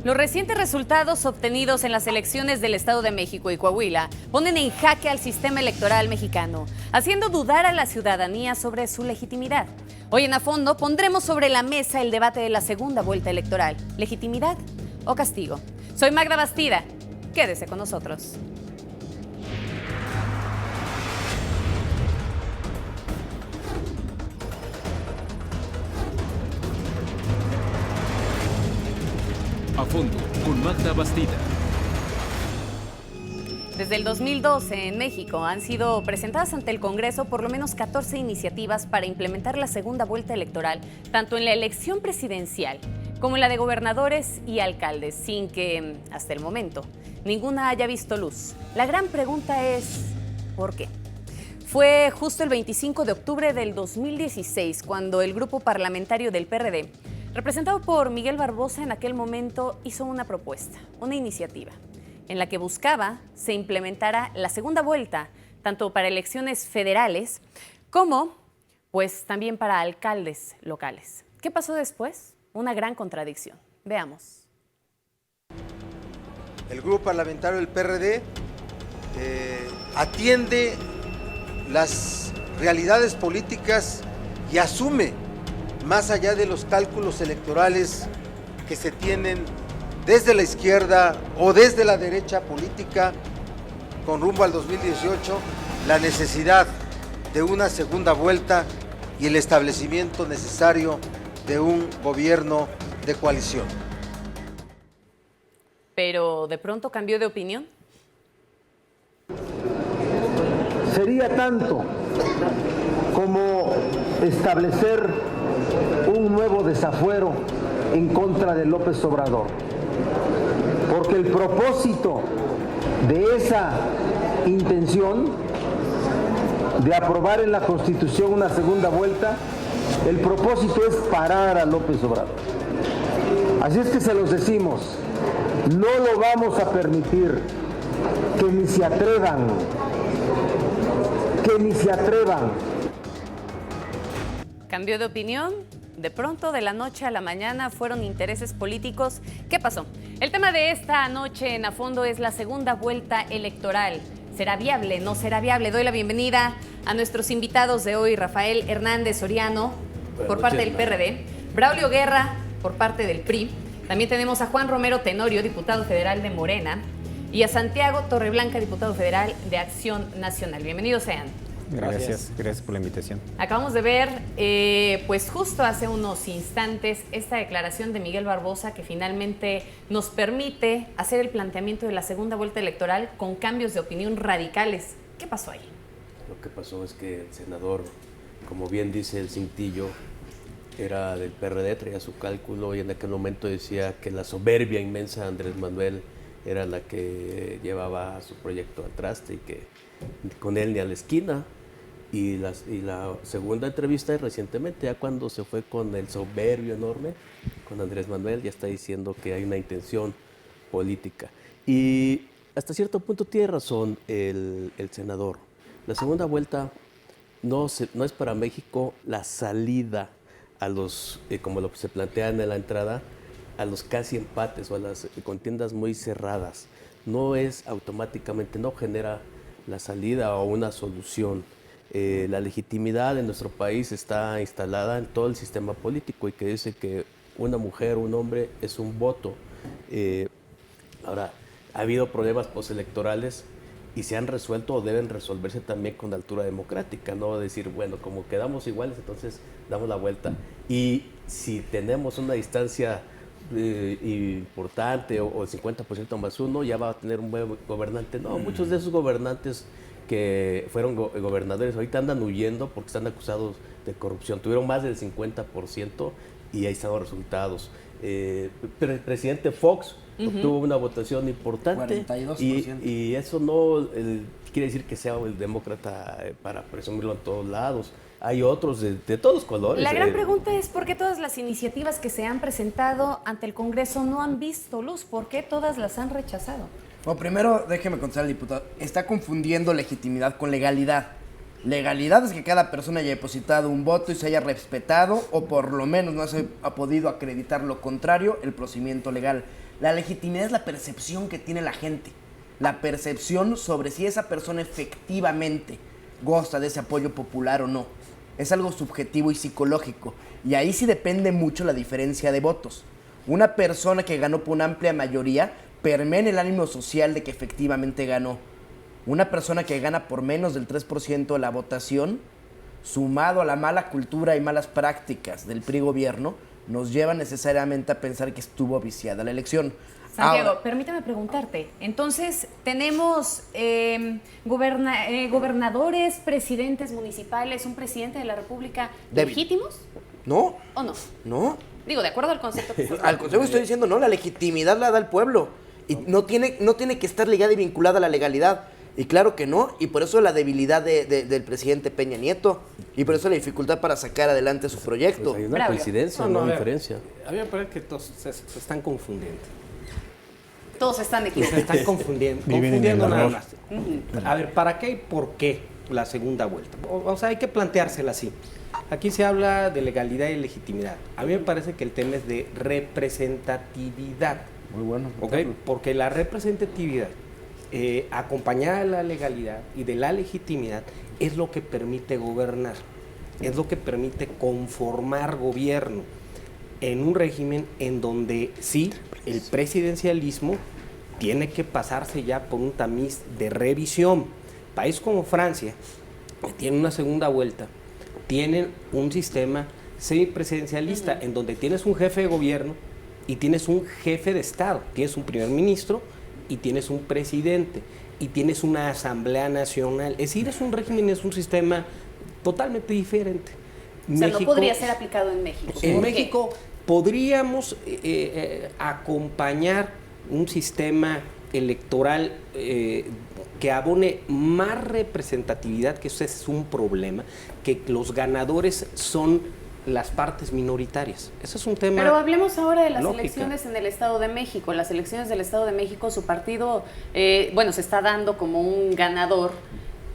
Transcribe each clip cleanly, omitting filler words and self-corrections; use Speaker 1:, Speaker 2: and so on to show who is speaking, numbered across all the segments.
Speaker 1: Los recientes resultados obtenidos en las elecciones del Estado de México y Coahuila ponen en jaque al sistema electoral mexicano, haciendo dudar a la ciudadanía sobre su legitimidad. Hoy en A Fondo pondremos sobre la mesa el debate de la segunda vuelta electoral. ¿Legitimidad o castigo? Soy Magda Bastida. Quédese con nosotros.
Speaker 2: A Fondo, con Magda Bastida.
Speaker 1: Desde el 2012 en México han sido presentadas ante el Congreso por lo menos 14 iniciativas para implementar la segunda vuelta electoral, tanto en la elección presidencial como en la de gobernadores y alcaldes, sin que, hasta el momento, ninguna haya visto luz. La gran pregunta es, ¿por qué? Fue justo el 25 de octubre del 2016 cuando el grupo parlamentario del PRD, representado por Miguel Barbosa en aquel momento, hizo una propuesta, una iniciativa, en la que buscaba se implementara la segunda vuelta, tanto para elecciones federales como, pues, también para alcaldes locales. ¿Qué pasó después? Una gran contradicción. Veamos.
Speaker 3: El grupo parlamentario del PRD atiende las realidades políticas y asume, más allá de los cálculos electorales que se tienen desde la izquierda o desde la derecha política con rumbo al 2018, la necesidad de una segunda vuelta y el establecimiento necesario de un gobierno de coalición.
Speaker 1: ¿Pero de pronto cambió de opinión?
Speaker 4: Sería tanto como establecer un nuevo desafuero en contra de López Obrador, porque el propósito de esa intención de aprobar en la Constitución una segunda vuelta, el propósito es parar a López Obrador. Así es que se los decimos, no lo vamos a permitir, que ni se atrevan, que ni se atrevan.
Speaker 1: ¿Cambió de opinión? De pronto, de la noche a la mañana, fueron intereses políticos. ¿Qué pasó? El tema de esta noche en A Fondo es la segunda vuelta electoral. ¿Será viable? ¿No será viable? Doy la bienvenida a nuestros invitados de hoy: Rafael Hernández Soriano, por parte del PRD, Braulio Guerra, por parte del PRI. También tenemos a Juan Romero Tenorio, diputado federal de Morena, y a Santiago Torreblanca, diputado federal de Acción Nacional. Bienvenidos sean.
Speaker 5: Gracias por la invitación.
Speaker 1: Acabamos de ver, pues justo hace unos instantes, esta declaración de Miguel Barbosa que finalmente nos permite hacer el planteamiento de la segunda vuelta electoral con cambios de opinión radicales. ¿Qué pasó ahí?
Speaker 6: Lo que pasó es que el senador, como bien dice el cintillo, era del PRD, traía su cálculo y en aquel momento decía que la soberbia inmensa de Andrés Manuel era la que llevaba su proyecto al traste y que con él ni a la esquina. Y la segunda entrevista es recientemente, ya cuando se fue con el soberbio enorme, con Andrés Manuel, ya está diciendo que hay una intención política. Y hasta cierto punto tiene razón el senador. La segunda vuelta no es para México la salida a los, como lo que se plantea en la entrada, a los casi empates o a las contiendas muy cerradas. No es automáticamente, no genera la salida o una solución. La legitimidad de nuestro país está instalada en todo el sistema político y que dice que una mujer, un hombre es un voto. Ahora, ha habido problemas postelectorales y se han resuelto o deben resolverse también con altura democrática, no decir, bueno, como quedamos iguales, entonces damos la vuelta. Y si tenemos una distancia importante o el 50% más uno, ya va a tener un buen gobernante. No, muchos de esos gobernantes que fueron gobernadores ahorita andan huyendo porque están acusados de corrupción. Tuvieron más del 50% y ahí están los resultados. Pero el presidente Fox obtuvo una votación importante 42%. Y eso no quiere decir que sea el demócrata para presumirlo en todos lados. Hay otros de todos colores.
Speaker 1: La gran pregunta es ¿por qué todas las iniciativas que se han presentado ante el Congreso no han visto luz? ¿Por qué todas las han rechazado?
Speaker 7: Bueno, primero déjeme contestar al diputado. Está confundiendo legitimidad con legalidad. Legalidad es que cada persona haya depositado un voto y se haya respetado, o por lo menos no se ha podido acreditar lo contrario, el procedimiento legal. La legitimidad es la percepción que tiene la gente. La percepción sobre si esa persona efectivamente goza de ese apoyo popular o no. Es algo subjetivo y psicológico. Y ahí sí depende mucho la diferencia de votos. Una persona que ganó por una amplia mayoría permea en el ánimo social de que efectivamente ganó. Una persona que gana por menos del 3% de la votación, sumado a la mala cultura y malas prácticas del PRI gobierno, nos lleva necesariamente a pensar que estuvo viciada la elección.
Speaker 1: Santiago,
Speaker 7: Ahora,
Speaker 1: permítame preguntarte. Entonces, ¿tenemos gobernadores, presidentes municipales, un presidente de la República
Speaker 7: Débil.
Speaker 1: legítimos
Speaker 7: no,
Speaker 1: o no?
Speaker 7: no.
Speaker 1: Digo, de acuerdo al concepto que estás
Speaker 7: Al consejo estoy diciendo, no, la legitimidad la da el pueblo. Y no tiene que estar ligada y vinculada a la legalidad. Y claro que no, y por eso la debilidad del presidente Peña Nieto, y por eso la dificultad para sacar adelante su proyecto.
Speaker 6: Pues hay una
Speaker 1: Braulio.
Speaker 6: coincidencia,
Speaker 5: No,
Speaker 6: no
Speaker 5: a ver,
Speaker 6: diferencia.
Speaker 5: A mí me parece que todos se están confundiendo.
Speaker 1: Todos están
Speaker 5: Se
Speaker 1: equivocados.
Speaker 5: están confundiendo,
Speaker 8: Viven en el
Speaker 5: nada
Speaker 8: error.
Speaker 5: más. A ver, ¿para qué y por qué la segunda vuelta? O sea, hay que planteársela así. Aquí se habla de legalidad y legitimidad. A mí me parece que el tema es de representatividad.
Speaker 7: Muy bueno.
Speaker 5: ¿Ok? Porque la representatividad, acompañada de la legalidad y de la legitimidad, es lo que permite gobernar, es lo que permite conformar gobierno en un régimen en donde sí, el presidencialismo tiene que pasarse ya por un tamiz de revisión. País como Francia, que tiene una segunda vuelta, tienen un sistema semipresidencialista en donde tienes un jefe de gobierno y tienes un jefe de Estado, tienes un primer ministro y tienes un presidente y tienes una asamblea nacional. Es decir, es un régimen, es un sistema totalmente diferente.
Speaker 1: O sea, no podría ser aplicado en México.
Speaker 5: En
Speaker 1: ¿Por qué?
Speaker 5: México podríamos acompañar un sistema electoral que abone más representatividad, que eso es un problema, que los ganadores son las partes minoritarias. Ese es un tema.
Speaker 1: Pero hablemos ahora de las
Speaker 5: lógica.
Speaker 1: elecciones en el Estado de México. Las elecciones del Estado de México, su partido, se está dando como un ganador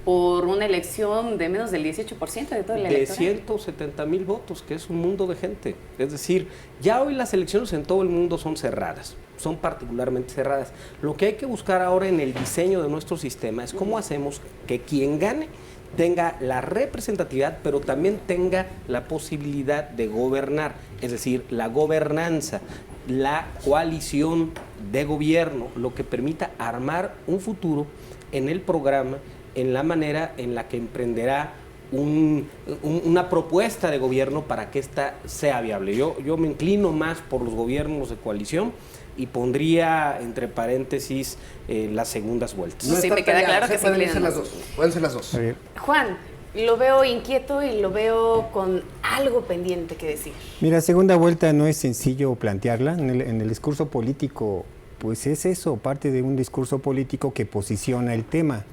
Speaker 1: por una elección de menos del 18% de todo el
Speaker 5: de
Speaker 1: electorado.
Speaker 5: 170,000 votos, que es un mundo de gente. Es decir, ya hoy las elecciones en todo el mundo son cerradas, son particularmente cerradas. Lo que hay que buscar ahora en el diseño de nuestro sistema es cómo hacemos que quien gane tenga la representatividad, pero también tenga la posibilidad de gobernar, es decir, la gobernanza, la coalición de gobierno, lo que permita armar un futuro en el programa, en la manera en la que emprenderá una propuesta de gobierno para que ésta sea viable. Yo me inclino más por los gobiernos de coalición y pondría entre paréntesis las segundas vueltas.
Speaker 1: No, sí, me queda claro que se
Speaker 7: pueden
Speaker 1: inclinan
Speaker 7: ser las
Speaker 1: los
Speaker 7: dos. Pueden ser las dos.
Speaker 8: A ver,
Speaker 1: Juan, lo veo inquieto y lo veo con algo pendiente que decir.
Speaker 8: mira, segunda vuelta no es sencillo plantearla. En el discurso político, pues es eso, parte de un discurso político que posiciona el tema.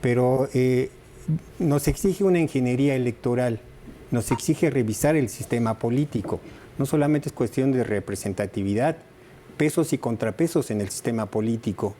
Speaker 8: Pero nos exige una ingeniería electoral, nos exige revisar el sistema político. No solamente es cuestión de representatividad, pesos y contrapesos en el sistema político.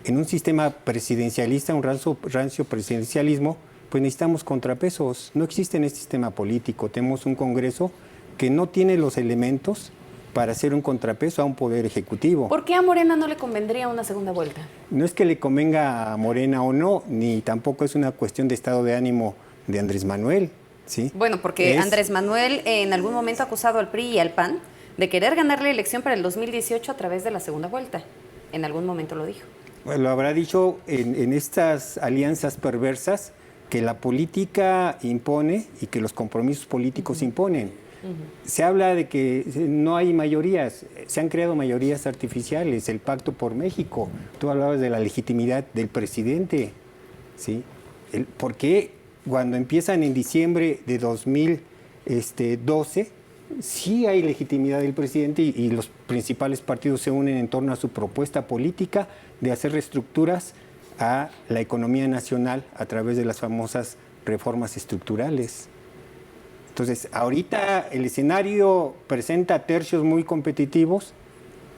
Speaker 8: En un sistema presidencialista, un rancio presidencialismo, pues necesitamos contrapesos. No existe en este sistema político. Tenemos un Congreso que no tiene los elementos para hacer un contrapeso a un poder ejecutivo.
Speaker 1: ¿Por qué a Morena no le convendría una segunda vuelta?
Speaker 8: No es que le convenga a Morena o no, ni tampoco es una cuestión de estado de ánimo de Andrés Manuel, ¿sí?
Speaker 1: Bueno, porque Andrés Manuel en algún momento ha acusado al PRI y al PAN de querer ganar la elección para el 2018 a través de la segunda vuelta. En algún momento lo dijo.
Speaker 8: Bueno, lo habrá dicho en estas alianzas perversas que la política impone y que los compromisos políticos imponen. Se habla de que no hay mayorías, se han creado mayorías artificiales, el Pacto por México. Tú hablabas de la legitimidad del presidente, ¿sí? ¿Por qué cuando empiezan en diciembre de 2012 sí hay legitimidad del presidente y los principales partidos se unen en torno a su propuesta política de hacer reestructuras a la economía nacional a través de las famosas reformas estructurales? Entonces, ahorita el escenario presenta tercios muy competitivos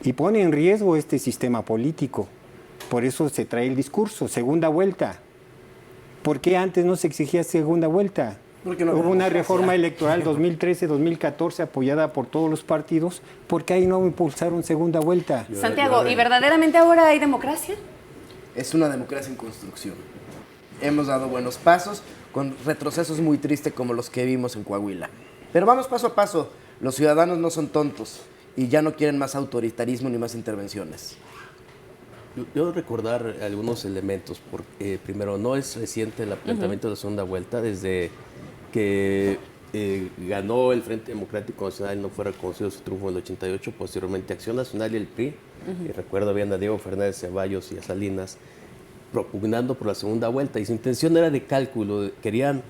Speaker 8: y pone en riesgo este sistema político. Por eso se trae el discurso, segunda vuelta. ¿Por qué antes no se exigía segunda vuelta?
Speaker 7: ¿Por qué no?
Speaker 8: Hubo una reforma electoral 2013-2014 apoyada por todos los partidos, porque ahí no impulsaron segunda vuelta.
Speaker 1: Santiago, ¿y verdaderamente ahora hay democracia?
Speaker 7: Es una democracia en construcción. Hemos dado buenos pasos, con retrocesos muy tristes como los que vimos en Coahuila. Pero vamos paso a paso. Los ciudadanos no son tontos y ya no quieren más autoritarismo ni más intervenciones.
Speaker 6: Yo recordar algunos elementos. Primero, no es reciente el planteamiento de la segunda vuelta. Desde que ganó el Frente Democrático Nacional y no fue reconocido su triunfo en el 88, posteriormente Acción Nacional y el PRI. Recuerdo bien a Diego Fernández Ceballos y a Salinas propugnando por la segunda vuelta, y su intención era de cálculo. Querían,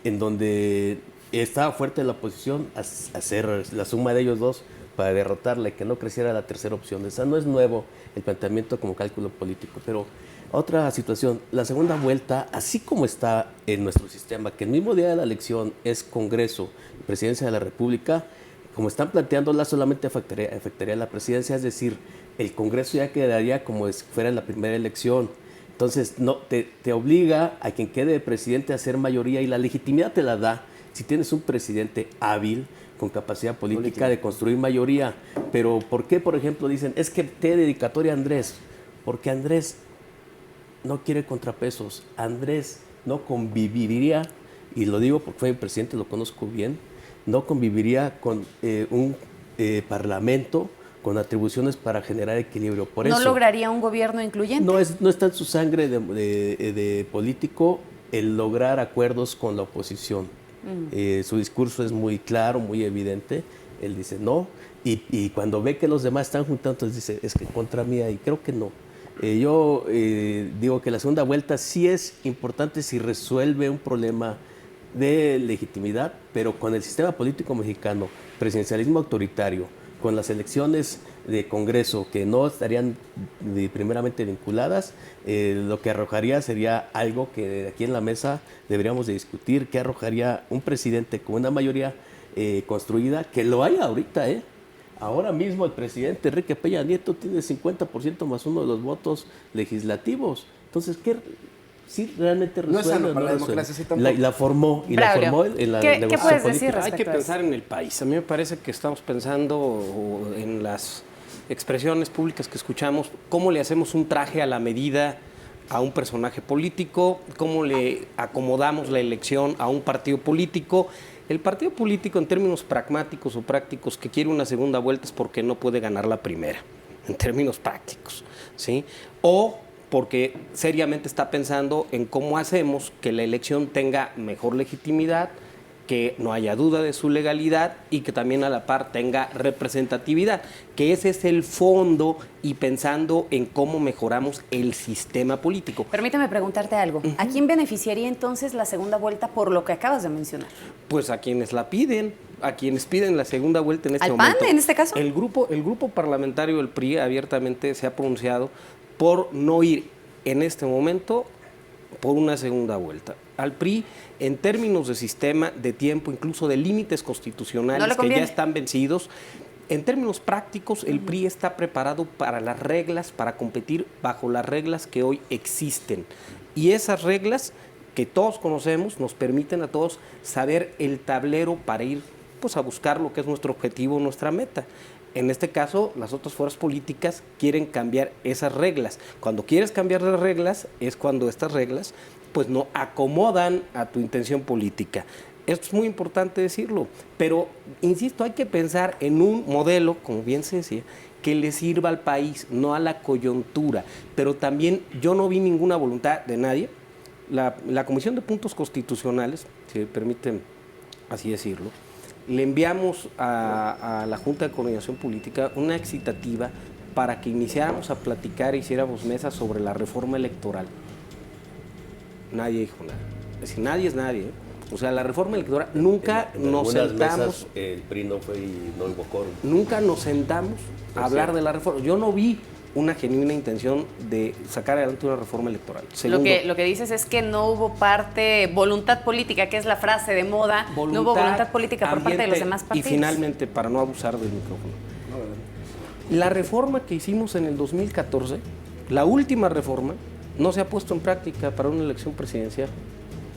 Speaker 6: en donde estaba fuerte la oposición, hacer la suma de ellos dos para derrotarle, que no creciera la tercera opción. Esa no es nuevo el planteamiento como cálculo político. Pero otra situación, la segunda vuelta, así como está en nuestro sistema, que el mismo día de la elección es Congreso y Presidencia de la República, como están planteándola, solamente afectaría a la presidencia, es decir, el Congreso ya quedaría como si fuera en la primera elección. Entonces, no, te obliga a quien quede de presidente a hacer mayoría, y la legitimidad te la da si tienes un presidente hábil, con capacidad política de construir mayoría. Pero ¿por qué, por ejemplo, dicen, es que te dedicatoria a Andrés? Porque Andrés no quiere contrapesos. Andrés no conviviría, y lo digo porque fue mi presidente, lo conozco bien, no conviviría con un parlamento con atribuciones para generar equilibrio. Por
Speaker 1: ¿No
Speaker 6: eso,
Speaker 1: lograría un gobierno incluyente?
Speaker 6: no está en su sangre de político el lograr acuerdos con la oposición. Su discurso es muy claro, muy evidente. Él dice no, y cuando ve que los demás están juntando, entonces dice, es que contra mí, y creo que no. Yo digo que la segunda vuelta sí es importante si resuelve un problema de legitimidad, pero con el sistema político mexicano, presidencialismo autoritario, con las elecciones de Congreso que no estarían primeramente vinculadas, lo que arrojaría sería algo que aquí en la mesa deberíamos de discutir, que arrojaría un presidente con una mayoría construida, que lo hay ahorita, Ahora mismo el presidente Enrique Peña Nieto tiene 50% más uno de los votos legislativos. Entonces, ¿qué sí realmente resuelve?
Speaker 7: No es sano para la
Speaker 6: resuelve?
Speaker 7: democracia, sí, tampoco.
Speaker 6: La formó en la
Speaker 1: ¿Qué
Speaker 6: negociación
Speaker 1: puedes
Speaker 6: política.
Speaker 1: decir
Speaker 5: Hay que
Speaker 1: respecto a eso?
Speaker 5: pensar en el país. A mí me parece que estamos pensando en las expresiones públicas que escuchamos, cómo le hacemos un traje a la medida a un personaje político, cómo le acomodamos la elección a un partido político. El partido político, en términos pragmáticos o prácticos, que quiere una segunda vuelta es porque no puede ganar la primera, en términos prácticos, ¿sí? O porque seriamente está pensando en cómo hacemos que la elección tenga mejor legitimidad, que no haya duda de su legalidad y que también a la par tenga representatividad, que ese es el fondo, y pensando en cómo mejoramos el sistema político.
Speaker 1: Permíteme preguntarte algo. ¿A quién beneficiaría entonces la segunda vuelta por lo que acabas de mencionar?
Speaker 5: Pues a quienes la piden, a quienes piden la segunda vuelta en este
Speaker 1: ¿Al PAN,
Speaker 5: momento.
Speaker 1: en este caso?
Speaker 5: El grupo parlamentario del PRI abiertamente se ha pronunciado por no ir en este momento por una segunda vuelta. Al PRI, en términos de sistema, de tiempo, incluso de límites constitucionales que ya están vencidos, en términos prácticos, el PRI está preparado para las reglas, para competir bajo las reglas que hoy existen. Y esas reglas que todos conocemos nos permiten a todos saber el tablero para ir pues, a buscar lo que es nuestro objetivo, nuestra meta. En este caso, las otras fuerzas políticas quieren cambiar esas reglas. Cuando quieres cambiar las reglas, es cuando estas reglas pues no acomodan a tu intención política. Esto es muy importante decirlo, pero insisto, hay que pensar en un modelo, como bien se decía, que le sirva al país, no a la coyuntura. Pero también yo no vi ninguna voluntad de nadie. La Comisión de Puntos Constitucionales, si me permiten así decirlo, le enviamos a la Junta de Coordinación Política una excitativa para que iniciáramos a platicar e hiciéramos mesas sobre la reforma electoral. Nadie dijo nada. Es decir, nadie es nadie. O sea, la reforma electoral nunca nos sentamos.
Speaker 6: Mesas, el PRI no fue y no hubo quórum.
Speaker 5: Nunca nos sentamos a hablar de la reforma. Yo no vi una genuina intención de sacar adelante una reforma electoral. Segundo,
Speaker 1: lo que dices es que no hubo voluntad política, que es la frase de moda, no hubo voluntad política por parte de los demás partidos.
Speaker 5: Y finalmente, para no abusar del micrófono, la reforma que hicimos en el 2014, la última reforma, no se ha puesto en práctica para una elección presidencial.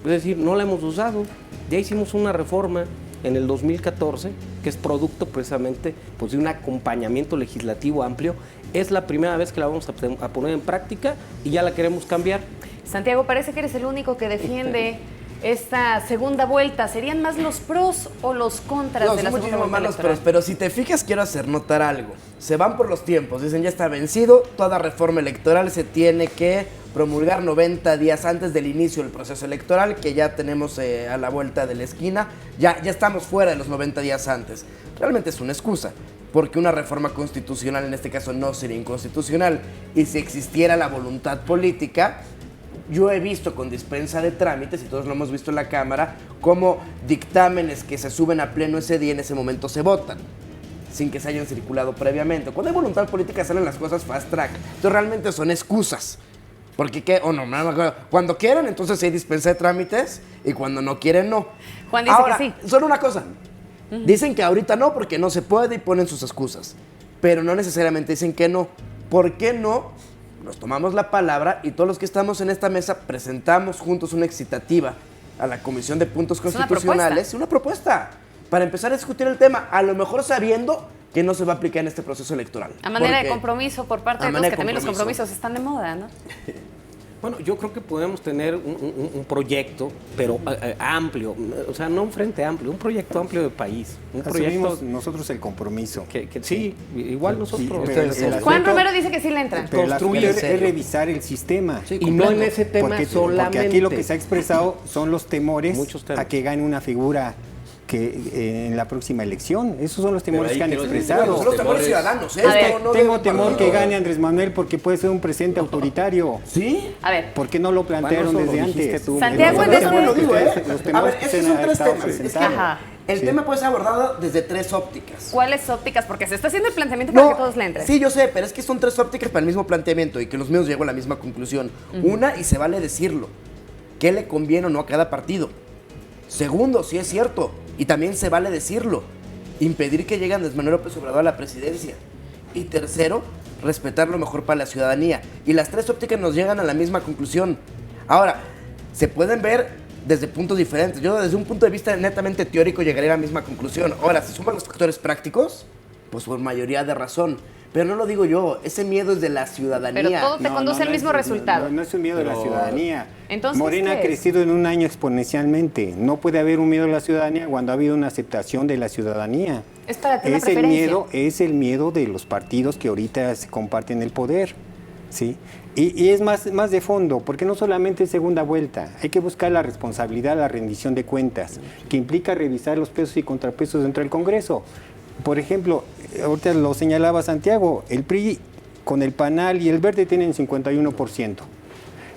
Speaker 5: Es decir, no la hemos usado. Ya hicimos una reforma en el 2014, que es producto precisamente pues, de un acompañamiento legislativo amplio. Es la primera vez que la vamos a poner en práctica y ya la queremos cambiar.
Speaker 1: Santiago, parece que eres el único que defiende esta segunda vuelta. ¿Serían más los pros o los contras de la segunda vuelta electoral?
Speaker 7: Pero si te fijas, quiero hacer notar algo. Se van por los tiempos, dicen ya está vencido, toda reforma electoral se tiene que promulgar 90 días antes del inicio del proceso electoral, que ya tenemos a la vuelta de la esquina, ya estamos fuera de los 90 días antes. Realmente es una excusa, porque una reforma constitucional en este caso no sería inconstitucional, y si existiera la voluntad política, yo he visto con dispensa de trámites, y todos lo hemos visto en la Cámara, cómo dictámenes que se suben a pleno ese día en ese momento se votan, sin que se hayan circulado previamente. Cuando hay voluntad política salen las cosas fast track. Entonces realmente son excusas. Porque cuando quieren, entonces hay dispensa de trámites, y cuando no quieren, no.
Speaker 1: Juan dice
Speaker 7: ahora,
Speaker 1: que sí.
Speaker 7: Solo una cosa. Dicen que ahorita no porque no se puede y ponen sus excusas. Pero no necesariamente dicen que no. ¿Por qué no? Nos tomamos la palabra y todos los que estamos en esta mesa presentamos juntos una excitativa a la Comisión de Puntos Constitucionales. Una propuesta para empezar a discutir el tema, a lo mejor sabiendo que no se va a aplicar en este proceso electoral.
Speaker 1: A manera de compromiso por parte de todos, que también los compromisos están de moda, ¿no?
Speaker 5: Bueno, yo creo que podemos tener un proyecto, pero amplio, o sea, no un frente amplio, un proyecto amplio de país. Un
Speaker 8: Asumimos
Speaker 5: proyecto
Speaker 8: nosotros el compromiso.
Speaker 5: que sí, igual nosotros.
Speaker 1: Juan Romero dice que sí le entra.
Speaker 8: Pero
Speaker 5: construir
Speaker 8: es revisar el sistema.
Speaker 5: Sí, y no en ese tema solamente.
Speaker 8: Porque aquí lo que se ha expresado son los temores
Speaker 5: Muchos temas.
Speaker 8: a que gane una figura que en la próxima elección. Esos son los temores
Speaker 6: ahí
Speaker 8: que han
Speaker 6: quiero decir,
Speaker 8: expresado.
Speaker 7: Son los temores ciudadanos, ¿eh?
Speaker 1: A ver,
Speaker 8: Tengo temor que gane Andrés Manuel porque puede ser un presidente autoritario.
Speaker 7: ¿Sí?
Speaker 1: A ver,
Speaker 8: ¿Por qué no lo plantearon
Speaker 5: Bueno, eso lo
Speaker 8: desde
Speaker 5: dijiste
Speaker 8: antes?
Speaker 5: tú.
Speaker 1: Santiago,
Speaker 8: Los
Speaker 1: en eso
Speaker 8: temores
Speaker 7: lo digo,
Speaker 8: que
Speaker 7: ¿eh?
Speaker 8: ustedes- los
Speaker 7: A
Speaker 8: temores
Speaker 7: ver,
Speaker 8: que
Speaker 7: es que
Speaker 8: se
Speaker 7: son
Speaker 8: han
Speaker 7: tres
Speaker 8: estado
Speaker 7: temas. Es que,
Speaker 8: presentando.
Speaker 1: ajá.
Speaker 7: el
Speaker 8: Sí.
Speaker 7: tema puede ser abordado desde tres ópticas.
Speaker 1: ¿cuáles ópticas? Porque se está haciendo el planteamiento para que todos le entren.
Speaker 7: Sí, yo sé, pero es que son tres ópticas para el mismo planteamiento y que los míos llego a la misma conclusión. Una, y se vale decirlo, ¿qué le conviene o no a cada partido? Segundo, sí es cierto, y también se vale decirlo, impedir que llegue Andrés Manuel López Obrador a la presidencia. Y tercero, respetar lo mejor para la ciudadanía. Y las tres ópticas nos llegan a la misma conclusión. Ahora, se pueden ver desde puntos diferentes. Yo desde un punto de vista netamente teórico llegaré a la misma conclusión. Ahora, si suman los factores prácticos, pues por mayoría de razón. Pero no lo digo yo, ese miedo es de la ciudadanía.
Speaker 1: Pero todo te conduce al mismo resultado.
Speaker 8: No es un miedo de la ciudadanía.
Speaker 1: Entonces,
Speaker 8: Morena
Speaker 1: ¿qué
Speaker 8: ha
Speaker 1: es?
Speaker 8: crecido en un año exponencialmente. No puede haber un miedo de la ciudadanía cuando ha habido una aceptación de la ciudadanía.
Speaker 1: Es para ti una
Speaker 8: Es el
Speaker 1: preferencia.
Speaker 8: es el miedo de los partidos que ahorita se comparten el poder, ¿sí? Y es más de fondo, porque no solamente es segunda vuelta, hay que buscar la responsabilidad, la rendición de cuentas, que implica revisar los pesos y contrapesos dentro del Congreso. Por ejemplo, ahorita lo señalaba Santiago, el PRI con el PANAL y el Verde tienen 51%.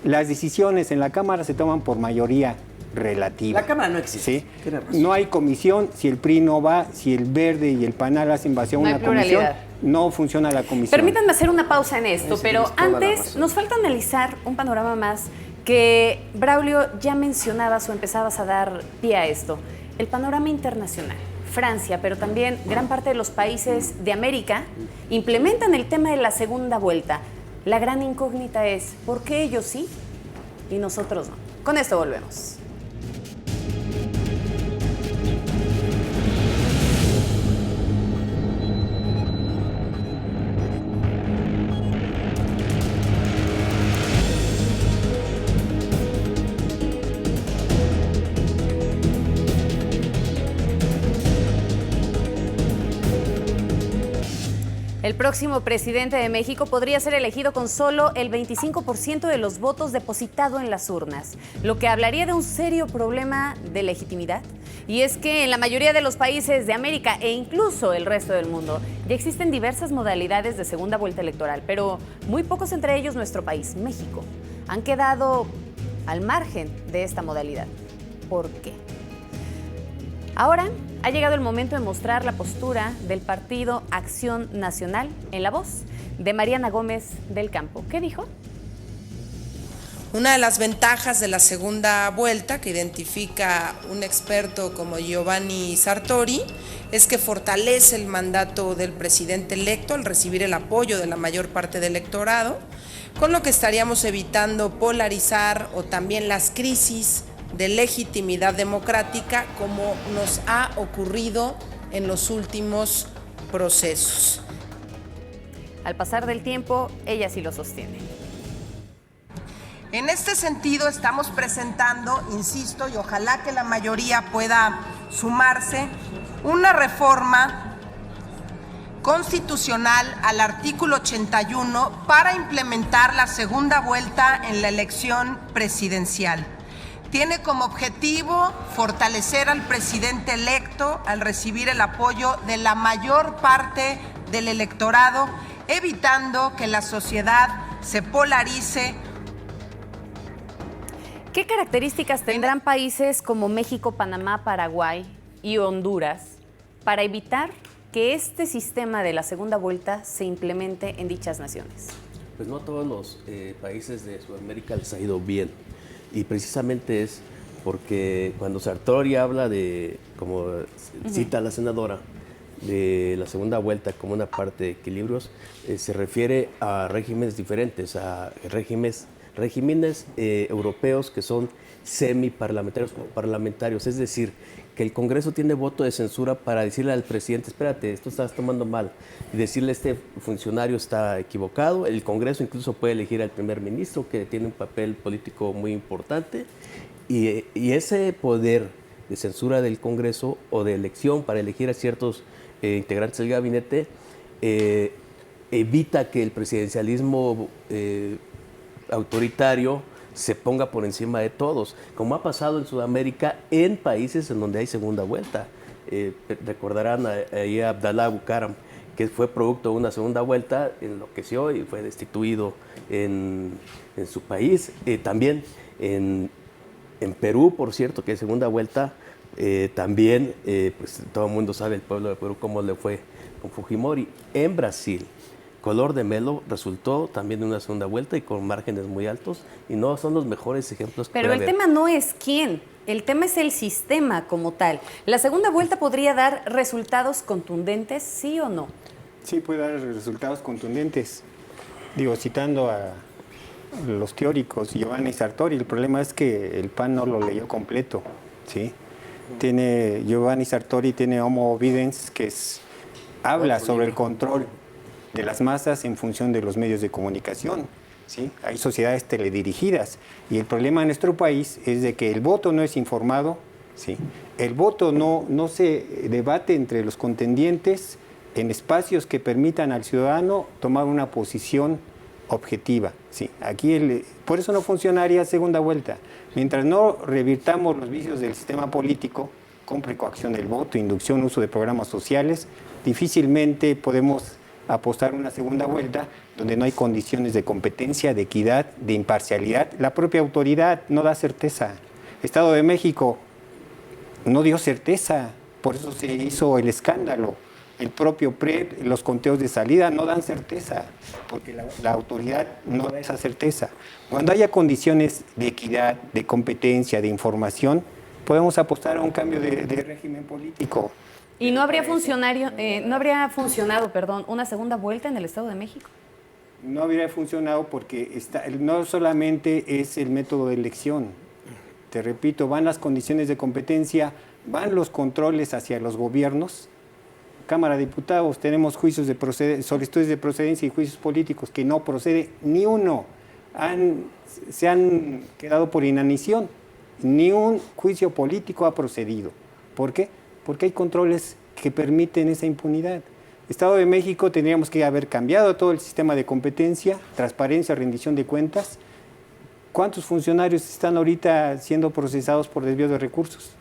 Speaker 8: Las decisiones en la Cámara se toman por mayoría relativa.
Speaker 7: La Cámara no existe.
Speaker 8: ¿Sí?
Speaker 7: Tienes razón.
Speaker 8: No hay comisión, si el PRI no va, si el Verde y el PANAL hacen vacío
Speaker 1: No hay
Speaker 8: una comisión,
Speaker 1: pluralidad.
Speaker 8: no funciona la comisión.
Speaker 1: Permítanme hacer una pausa en esto,
Speaker 7: Ese
Speaker 1: pero
Speaker 7: tienes toda la
Speaker 1: antes
Speaker 7: razón.
Speaker 1: nos falta analizar un panorama más que Braulio ya mencionabas o empezabas a dar pie a esto. El panorama internacional. Francia, pero también gran parte de los países de América implementan el tema de la segunda vuelta. La gran incógnita es, ¿por qué ellos sí y nosotros no? Con esto volvemos. El próximo presidente de México podría ser elegido con solo el 25% de los votos depositados en las urnas, lo que hablaría de un serio problema de legitimidad. Y es que en la mayoría de los países de América e incluso el resto del mundo ya existen diversas modalidades de segunda vuelta electoral, pero muy pocos entre ellos nuestro país, México, han quedado al margen de esta modalidad. ¿Por qué? Ahora ha llegado el momento de mostrar la postura del Partido Acción Nacional en la voz de Mariana Gómez del Campo. ¿Qué dijo?
Speaker 9: Una de las ventajas de la segunda vuelta, que identifica un experto como Giovanni Sartori, es que fortalece el mandato del presidente electo al recibir el apoyo de la mayor parte del electorado, con lo que estaríamos evitando polarizar o también las crisis de legitimidad democrática como nos ha ocurrido en los últimos procesos.
Speaker 1: Al pasar del tiempo, ella sí lo sostiene.
Speaker 9: En este sentido estamos presentando, insisto, y ojalá que la mayoría pueda sumarse, una reforma constitucional al artículo 81 para implementar la segunda vuelta en la elección presidencial. Tiene como objetivo fortalecer al presidente electo al recibir el apoyo de la mayor parte del electorado, evitando que la sociedad se polarice.
Speaker 1: ¿Qué características tendrán países como México, Panamá, Paraguay y Honduras para evitar que este sistema de la segunda vuelta se implemente en dichas naciones?
Speaker 6: Pues no a todos los países de Sudamérica les ha ido bien. Y precisamente es porque cuando Sartori habla de, como cita la senadora, de la segunda vuelta como una parte de equilibrios, se refiere a regímenes diferentes, a regímenes europeos que son semiparlamentarios o parlamentarios, es decir, que el Congreso tiene voto de censura para decirle al presidente, espérate, esto estás tomando mal, y decirle este funcionario está equivocado. El Congreso incluso puede elegir al primer ministro, que tiene un papel político muy importante, y ese poder de censura del Congreso o de elección para elegir a ciertos integrantes del gabinete evita que el presidencialismo autoritario se ponga por encima de todos, como ha pasado en Sudamérica en países en donde hay segunda vuelta. Recordarán ahí a Abdalá Bucaram, que fue producto de una segunda vuelta, enloqueció y fue destituido en su país. También en Perú, por cierto, que es segunda vuelta, también pues todo el mundo sabe, el pueblo de Perú, cómo le fue con Fujimori. En Brasil, Collor de Mello resultó también de una segunda vuelta y con márgenes muy altos, y no son los mejores ejemplos.
Speaker 1: Pero el tema no es quién, el tema es el sistema como tal. ¿La segunda vuelta podría dar resultados contundentes, sí o no?
Speaker 8: Sí, puede dar resultados contundentes. Digo, citando a los teóricos, Giovanni Sartori, el problema es que el PAN no lo leyó completo, ¿sí? Giovanni Sartori tiene Homo Videns, que habla sobre el control de las masas en función de los medios de comunicación, ¿sí? Hay sociedades teledirigidas, y el problema en nuestro país es de que el voto no es informado, ¿sí? El voto no se debate entre los contendientes en espacios que permitan al ciudadano tomar una posición objetiva, ¿sí? Aquí por eso no funcionaría segunda vuelta. Mientras no revirtamos los vicios del sistema político, compra y coacción del voto, inducción, uso de programas sociales, difícilmente podemos apostar una segunda vuelta donde no hay condiciones de competencia, de equidad, de imparcialidad. La propia autoridad no da certeza. Estado de México no dio certeza, por eso se hizo el escándalo. El propio PREP, los conteos de salida no dan certeza, porque la autoridad no da esa certeza. Cuando haya condiciones de equidad, de competencia, de información, podemos apostar a un cambio de régimen político.
Speaker 1: ¿Y no habría funcionado, una segunda vuelta en el Estado de México?
Speaker 8: No habría funcionado porque no solamente es el método de elección. Te repito, van las condiciones de competencia, van los controles hacia los gobiernos. Cámara de Diputados, tenemos solicitudes de procedencia y juicios políticos que no procede ni uno. Se han quedado por inanición. Ni un juicio político ha procedido. ¿Por qué? Porque hay controles que permiten esa impunidad. Estado de México tendríamos que haber cambiado todo el sistema de competencia, transparencia, rendición de cuentas. ¿Cuántos funcionarios están ahorita siendo procesados por desvío de recursos?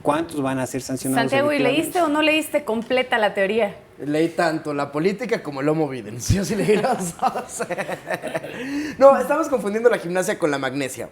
Speaker 8: ¿Cuántos van a ser sancionados?
Speaker 1: Santiago, ¿y leíste o no leíste completa la teoría?
Speaker 7: Leí tanto la política como el Homo Videns. Yo sí leí los dos. No, estamos confundiendo la gimnasia con la magnesia.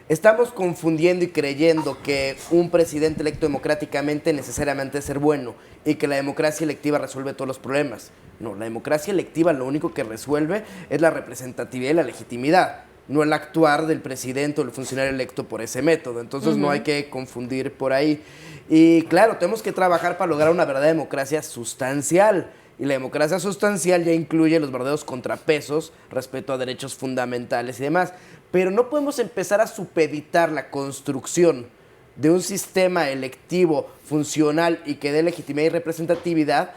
Speaker 7: Estamos confundiendo y creyendo que un presidente electo democráticamente necesariamente es ser bueno y que la democracia electiva resuelve todos los problemas. No, la democracia electiva lo único que resuelve es la representatividad y la legitimidad, no el actuar del presidente o el funcionario electo por ese método. Entonces no hay que confundir por ahí. Y claro, tenemos que trabajar para lograr una verdadera democracia sustancial. Y la democracia sustancial ya incluye los verdaderos contrapesos respecto a derechos fundamentales y demás. pero no podemos empezar a supeditar la construcción de un sistema electivo funcional y que dé legitimidad y representatividad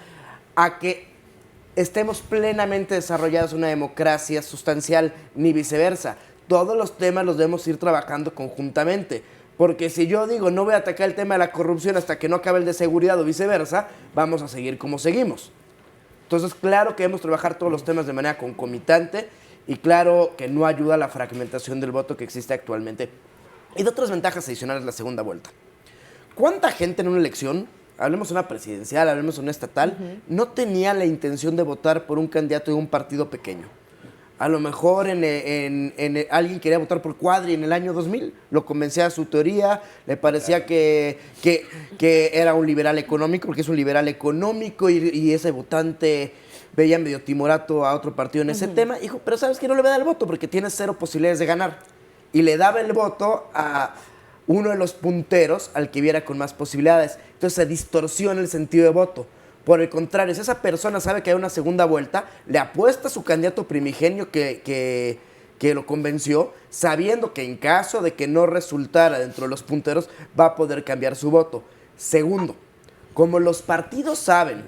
Speaker 7: a que estemos plenamente desarrollados en una democracia sustancial, ni viceversa. Todos los temas los debemos ir trabajando conjuntamente, porque si yo digo no voy a atacar el tema de la corrupción hasta que no acabe el de seguridad o viceversa, vamos a seguir como seguimos. Entonces, claro que debemos trabajar todos los temas de manera concomitante y claro que no ayuda a la fragmentación del voto que existe actualmente. Y de otras ventajas adicionales de la segunda vuelta. ¿Cuánta gente en una elección, hablemos de una presidencial, hablemos de una estatal, no tenía la intención de votar por un candidato de un partido pequeño? A lo mejor alguien quería votar por Cuadri en el año 2000, lo convencía a su teoría, le parecía que era un liberal económico, porque es un liberal económico y ese votante veía medio timorato a otro partido en ese tema. Dijo, pero ¿sabes qué? No le voy a dar el voto porque tiene 0 posibilidades de ganar. Y le daba el voto a uno de los punteros al que viera con más posibilidades. Entonces se distorsiona el sentido de voto. Por el contrario, si esa persona sabe que hay una segunda vuelta, le apuesta a su candidato primigenio que lo convenció, sabiendo que en caso de que no resultara dentro de los punteros, va a poder cambiar su voto. Segundo, como los partidos saben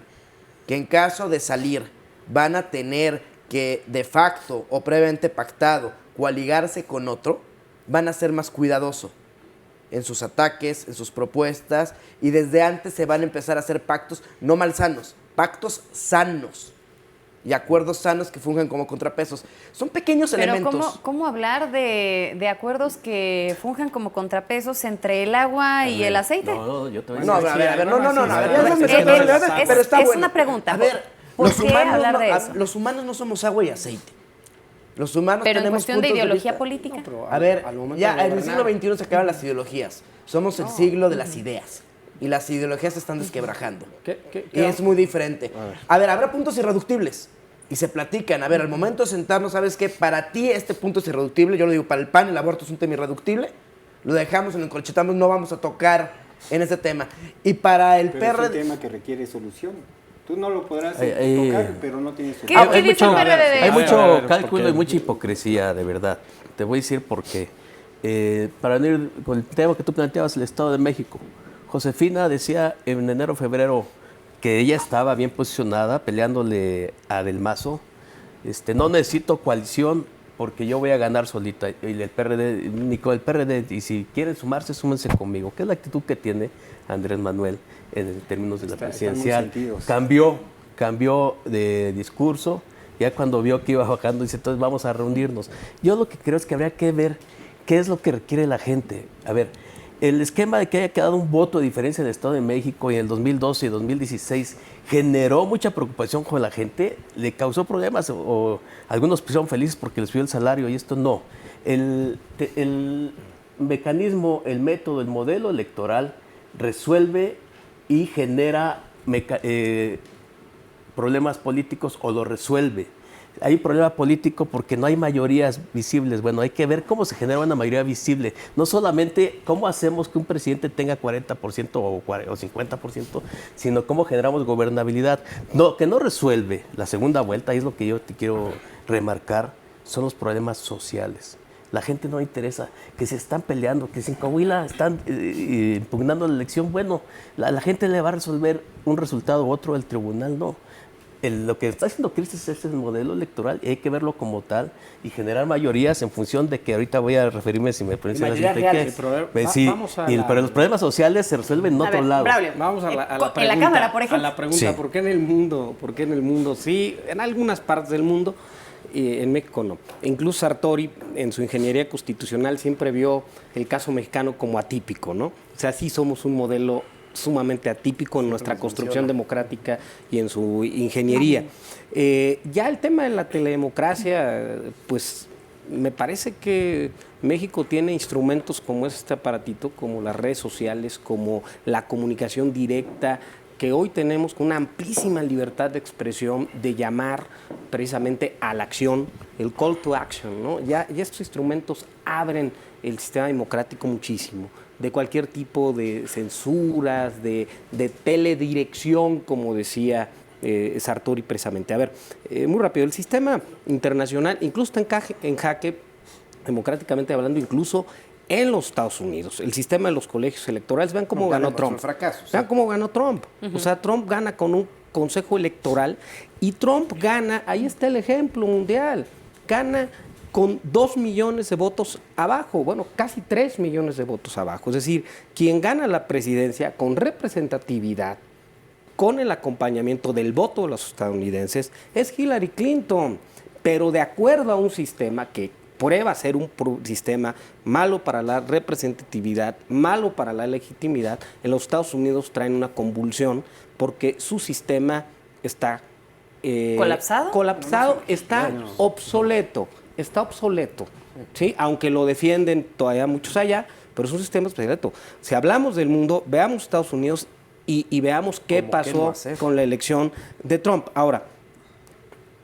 Speaker 7: que en caso de salir van a tener que de facto o previamente pactado coaligarse con otro, van a ser más cuidadosos en sus ataques, en sus propuestas, y desde antes se van a empezar a hacer pactos no malsanos, pactos sanos y acuerdos sanos que funjan como contrapesos. Son pequeños elementos.
Speaker 1: Pero ¿cómo hablar de acuerdos que funjan como contrapesos entre el agua y el aceite?
Speaker 6: No, yo te voy a
Speaker 7: No,
Speaker 6: decir.
Speaker 7: a ver, no.
Speaker 1: Pero está bueno. Es una pregunta.
Speaker 7: A ver,
Speaker 1: ¿por qué hablar de eso?
Speaker 7: los humanos no somos agua y aceite. Los humanos
Speaker 1: pero
Speaker 7: tenemos
Speaker 1: en cuestión de
Speaker 7: puntos
Speaker 1: ideología
Speaker 7: vista.
Speaker 1: política.
Speaker 7: A ver, ya en el siglo XXI se acaban las ideologías. Somos el siglo de las ideas. Y las ideologías se están desquebrajando. Y es muy diferente. A ver, habrá puntos irreductibles. Y se platican. A ver, al momento de sentarnos, ¿sabes qué? Para ti este punto es irreductible. Yo lo digo, para el PAN el aborto es un tema irreductible. Lo dejamos, lo encolchetamos, no vamos a tocar en ese tema. Y para el
Speaker 8: pero
Speaker 7: PRD...
Speaker 8: es un tema que requiere solución. Tú no lo podrás tocar, pero no tienes solución.
Speaker 1: ¿Qué dice el PRD de
Speaker 6: Hay
Speaker 1: eso?
Speaker 6: mucho cálculo y mucha hipocresía, de verdad. Te voy a decir por qué. Para venir con el tema que tú planteabas, el Estado de México. Josefina decía en enero, febrero, que ella estaba bien posicionada peleándole a Del Mazo. No necesito coalición porque yo voy a ganar solita. Y el PRD, ni con el PRD, y si quieren sumarse, súmense conmigo. ¿Qué es la actitud que tiene Andrés Manuel en términos de la presidencial? Cambió de discurso. Ya cuando vio que iba bajando, dice, entonces vamos a reunirnos. Yo lo que creo es que habría que ver qué es lo que requiere la gente. A ver, el esquema de que haya quedado un voto de diferencia en el Estado de México y en el 2012 y 2016 generó mucha preocupación con la gente, le causó problemas o algunos fueron felices porque les subió el salario y esto no. El mecanismo, el método, el modelo electoral resuelve y genera problemas políticos o lo resuelve. Hay un problema político porque no hay mayorías visibles. Bueno, hay que ver cómo se genera una mayoría visible. No solamente cómo hacemos que un presidente tenga 40% o 50%, sino cómo generamos gobernabilidad. No, que no resuelve la segunda vuelta, y es lo que yo te quiero remarcar, son los problemas sociales. La gente no le interesa, que se están peleando, que si en Coahuila están impugnando la elección. Bueno, la gente le va a resolver un resultado u otro, el tribunal no. Lo que está haciendo Crisis es el modelo electoral y hay que verlo como tal y generar mayorías en función de que ahorita voy a referirme, si me permiten, pero los problemas sociales se resuelven en otro lado.
Speaker 5: Vamos a la pregunta.
Speaker 1: En la Cámara, por ejemplo.
Speaker 5: A la pregunta,
Speaker 6: Sí.
Speaker 5: ¿por qué en el mundo sí, en algunas partes del mundo, en México no? Incluso Sartori, en su ingeniería constitucional, siempre vio el caso mexicano como atípico, ¿no? O sea, sí somos un modelo sumamente atípico en nuestra construcción democrática y en su ingeniería. Ya el tema de la teledemocracia, pues me parece que México tiene instrumentos como este aparatito, como las redes sociales, como la comunicación directa, que hoy tenemos con una amplísima libertad de expresión, de llamar precisamente a la acción, el call to action, ¿no? Ya estos instrumentos abren el sistema democrático muchísimo, de cualquier tipo de censuras, de teledirección, como decía Sartori precisamente. A ver, muy rápido, el sistema internacional incluso está en jaque democráticamente hablando, incluso en los Estados Unidos. El sistema de los colegios electorales, vean cómo ganó Trump. Vean cómo ganó Trump. O sea, Trump gana con un consejo electoral y Trump gana, ahí está el ejemplo mundial, gana con 2 millones de votos abajo, bueno, casi 3 millones de votos abajo. Es decir, quien gana la presidencia con representatividad, con el acompañamiento del voto de los estadounidenses, es Hillary Clinton, pero de acuerdo a un sistema que prueba ser un sistema malo para la representatividad, malo para la legitimidad. En los Estados Unidos traen una convulsión porque su sistema está
Speaker 1: ¿Colapsado?
Speaker 5: Está obsoleto, ¿sí? Aunque lo defienden todavía muchos allá, pero es un sistema obsoleto. Si hablamos del mundo, veamos Estados Unidos y veamos qué pasó con la elección de Trump. Ahora,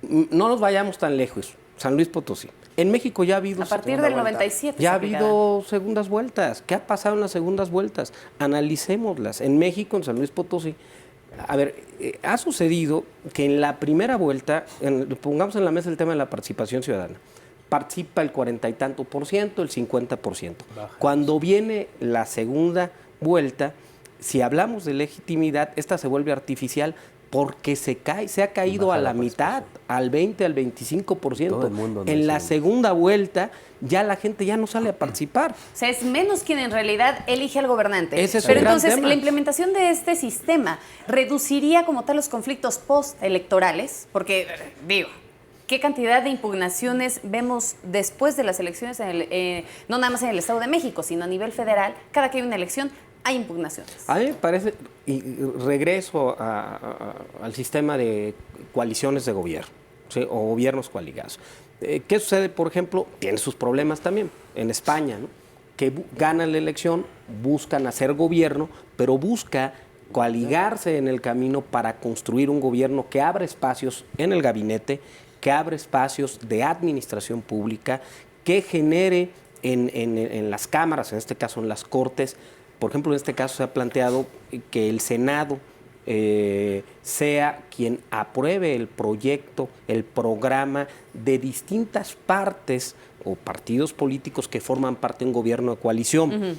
Speaker 5: no nos vayamos tan lejos. San Luis Potosí. En México ya ha habido...
Speaker 1: A partir del 97.
Speaker 5: Ya ha habido segundas vueltas. ¿Qué ha pasado en las segundas vueltas? Analicémoslas. En México, en San Luis Potosí, a ver, ha sucedido que en la primera vuelta, pongamos en la mesa el tema de la participación ciudadana, participa el 40 y tanto por ciento, el 50%. Cuando viene la segunda vuelta, si hablamos de legitimidad, esta se vuelve artificial porque se ha caído a la mitad, al 20, al 25%. En la segunda vuelta ya la gente ya no sale a participar.
Speaker 1: O sea, es menos quien en realidad elige al gobernante.
Speaker 5: Ese es
Speaker 1: Pero
Speaker 5: un gran
Speaker 1: entonces,
Speaker 5: tema.
Speaker 1: la implementación de este sistema reduciría como tal los conflictos postelectorales, porque, digo, ¿qué cantidad de impugnaciones vemos después de las elecciones, no nada más en el Estado de México, sino a nivel federal? Cada que hay una elección, hay impugnaciones.
Speaker 5: A mí me parece, y regreso al sistema de coaliciones de gobierno, ¿sí? O gobiernos coaligados. ¿Qué sucede, por ejemplo? Tiene sus problemas también en España, ¿no? Que ganan la elección, buscan hacer gobierno, pero busca coaligarse en el camino para construir un gobierno que abra espacios en el gabinete, que abra espacios de administración pública, que genere en las cámaras, en este caso en las Cortes. Por ejemplo, en este caso se ha planteado que el Senado sea quien apruebe el proyecto, el programa de distintas partes o partidos políticos que forman parte de un gobierno de coalición.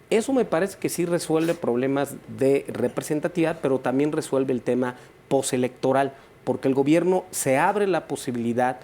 Speaker 5: Eso me parece que sí resuelve problemas de representatividad, pero también resuelve el tema postelectoral, porque el gobierno se abre la posibilidad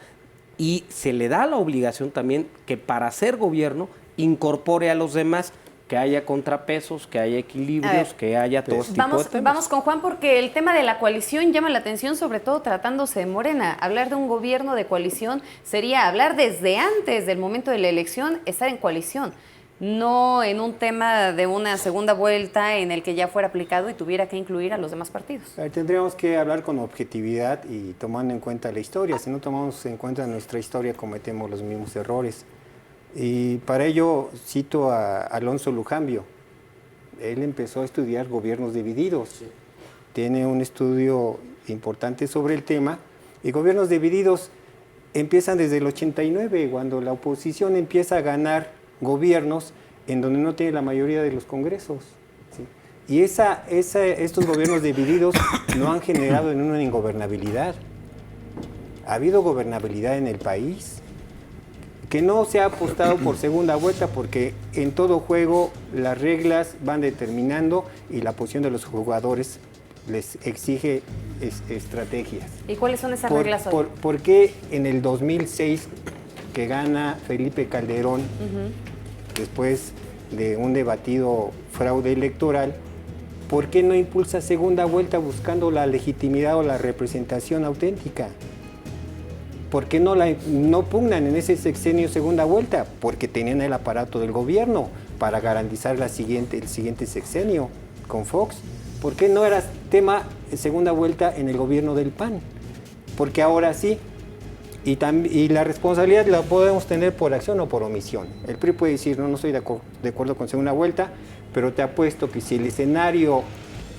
Speaker 5: y se le da la obligación también que para ser gobierno incorpore a los demás, que haya contrapesos, que haya equilibrios, que haya todo este tipo de temas.
Speaker 1: Vamos con Juan, porque el tema de la coalición llama la atención, sobre todo tratándose de Morena. Hablar de un gobierno de coalición sería hablar desde antes del momento de la elección, estar en coalición, no en un tema de una segunda vuelta en el que ya fuera aplicado y tuviera que incluir a los demás partidos.
Speaker 8: Tendríamos que hablar con objetividad y tomando en cuenta la historia. Si no tomamos en cuenta nuestra historia, cometemos los mismos errores. Y para ello cito a Alonso Lujambio. Él empezó a estudiar gobiernos divididos. Sí. Tiene un estudio importante sobre el tema. Y gobiernos divididos empiezan desde el 89, cuando la oposición empieza a ganar gobiernos en donde no tiene la mayoría de los congresos. ¿Sí? Y estos gobiernos divididos no han generado en una ingobernabilidad. Ha habido gobernabilidad en el país, que no se ha apostado por segunda vuelta porque en todo juego las reglas van determinando y la posición de los jugadores les exige estrategias.
Speaker 1: ¿Y cuáles son esas reglas hoy?
Speaker 8: ¿Por qué en el 2006 que gana Felipe Calderón, después de un debatido fraude electoral, por qué no impulsa segunda vuelta buscando la legitimidad o la representación auténtica? ¿Por qué no pugnan en ese sexenio segunda vuelta? Porque tenían el aparato del gobierno para garantizar el siguiente sexenio con Fox. ¿Por qué no era tema segunda vuelta en el gobierno del PAN? Porque ahora sí. Y la responsabilidad la podemos tener por acción o por omisión. El PRI puede decir, no estoy de acuerdo con segunda vuelta, pero te apuesto que si el escenario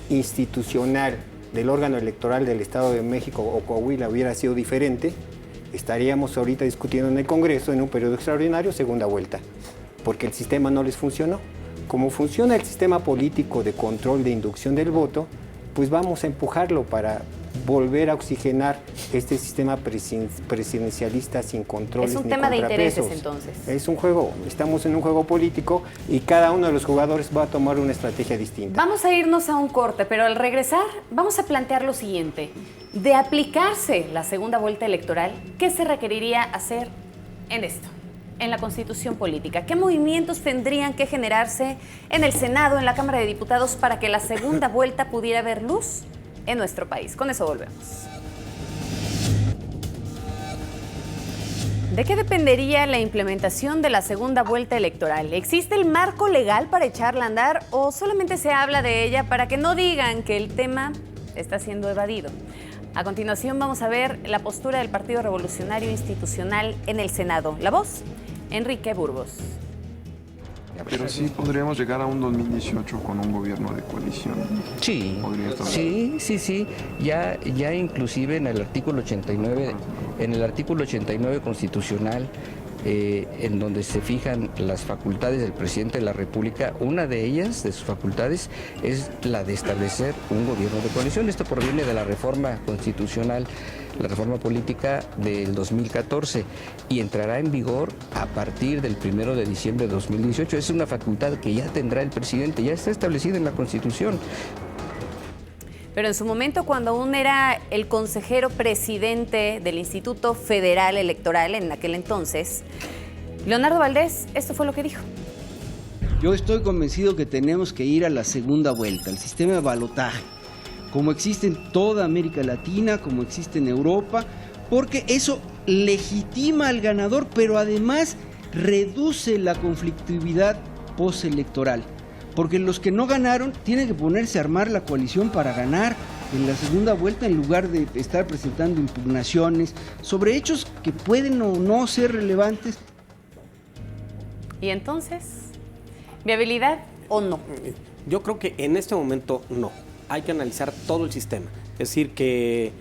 Speaker 8: institucional del órgano electoral del Estado de México o Coahuila hubiera sido diferente, estaríamos ahorita discutiendo en el Congreso en un periodo extraordinario segunda vuelta, porque el sistema no les funcionó. Como funciona el sistema político de control de inducción del voto, pues vamos a empujarlo para volver a oxigenar este sistema presidencialista sin controles.
Speaker 1: Es un
Speaker 8: ni
Speaker 1: tema de
Speaker 8: contrapesos.
Speaker 1: intereses, entonces.
Speaker 8: Es un juego, estamos en un juego político y cada uno de los jugadores va a tomar una estrategia distinta.
Speaker 1: Vamos a irnos a un corte, pero al regresar vamos a plantear lo siguiente. De aplicarse la segunda vuelta electoral, ¿qué se requeriría hacer en esto? En la Constitución política. ¿Qué movimientos tendrían que generarse en el Senado, en la Cámara de Diputados, para que la segunda vuelta pudiera ver luz en nuestro país? Con eso volvemos. ¿De qué dependería la implementación de la segunda vuelta electoral? ¿Existe el marco legal para echarla a andar o solamente se habla de ella para que no digan que el tema está siendo evadido? A continuación vamos a ver la postura del Partido Revolucionario Institucional en el Senado. La voz, Enrique Burgos.
Speaker 10: Pero sí podríamos llegar a un 2018 con un gobierno de coalición.
Speaker 11: Sí,
Speaker 10: Podría estar
Speaker 11: sí. Ya inclusive en el artículo 89 constitucional, en donde se fijan las facultades del presidente de la República, una de ellas, de sus facultades, es la de establecer un gobierno de coalición. Esto proviene de la reforma constitucional, la reforma política del 2014, y entrará en vigor a partir del 1 de diciembre de 2018. Es una facultad que ya tendrá el presidente, ya está establecida en la Constitución.
Speaker 1: Pero en su momento, cuando aún era el consejero presidente del Instituto Federal Electoral en aquel entonces, Leonardo Valdés, esto fue lo que dijo.
Speaker 12: Yo estoy convencido que tenemos que ir a la segunda vuelta, al sistema de balotaje, como existe en toda América Latina, como existe en Europa, porque eso legitima al ganador, pero además reduce la conflictividad postelectoral. Porque los que no ganaron tienen que ponerse a armar la coalición para ganar en la segunda vuelta, en lugar de estar presentando impugnaciones sobre hechos que pueden o no ser relevantes.
Speaker 1: ¿Y entonces? ¿Viabilidad o no?
Speaker 5: Yo creo que en este momento no. Hay que analizar todo el sistema. Es decir, que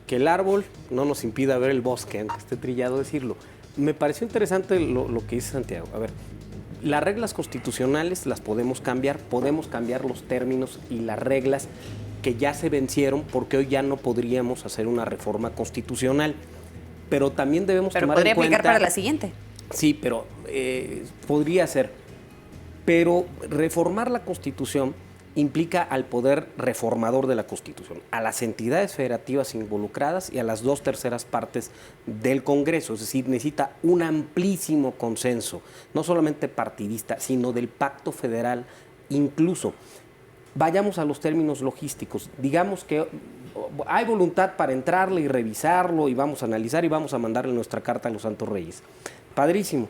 Speaker 5: el árbol no nos impida ver el bosque, aunque esté trillado decirlo. Me pareció interesante lo que dice Santiago. A ver, las reglas constitucionales las podemos cambiar los términos y las reglas que ya se vencieron, porque hoy ya no podríamos hacer una reforma constitucional. Pero también debemos tomar en cuenta...
Speaker 1: Pero podría aplicar para la siguiente.
Speaker 5: Sí, pero podría ser. Pero reformar la Constitución implica al poder reformador de la Constitución, a las entidades federativas involucradas y a las 2/3 partes del Congreso. Es decir, necesita un amplísimo consenso, no solamente partidista, sino del pacto federal incluso. Vayamos a los términos logísticos. Digamos que hay voluntad para entrarle y revisarlo y vamos a analizar y vamos a mandarle nuestra carta a los Santos Reyes. Padrísimo.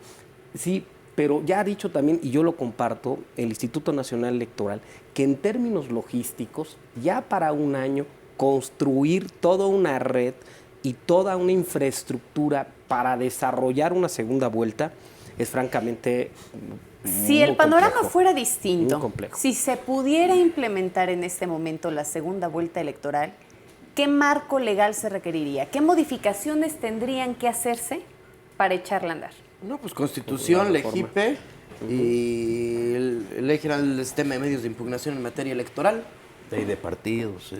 Speaker 5: Sí, pero ya ha dicho también, y yo lo comparto, el Instituto Nacional Electoral, que en términos logísticos, ya para un año, construir toda una red y toda una infraestructura para desarrollar una segunda vuelta es francamente
Speaker 1: Si el panorama
Speaker 5: complejo,
Speaker 1: fuera distinto,
Speaker 5: muy complejo.
Speaker 1: si se pudiera implementar en este momento la segunda vuelta electoral, ¿qué marco legal se requeriría? ¿Qué modificaciones tendrían que hacerse para echarla a andar?
Speaker 7: No, pues Constitución, Legipe y Ley General del Sistema de Medios de Impugnación en materia electoral.
Speaker 6: Ley de partidos.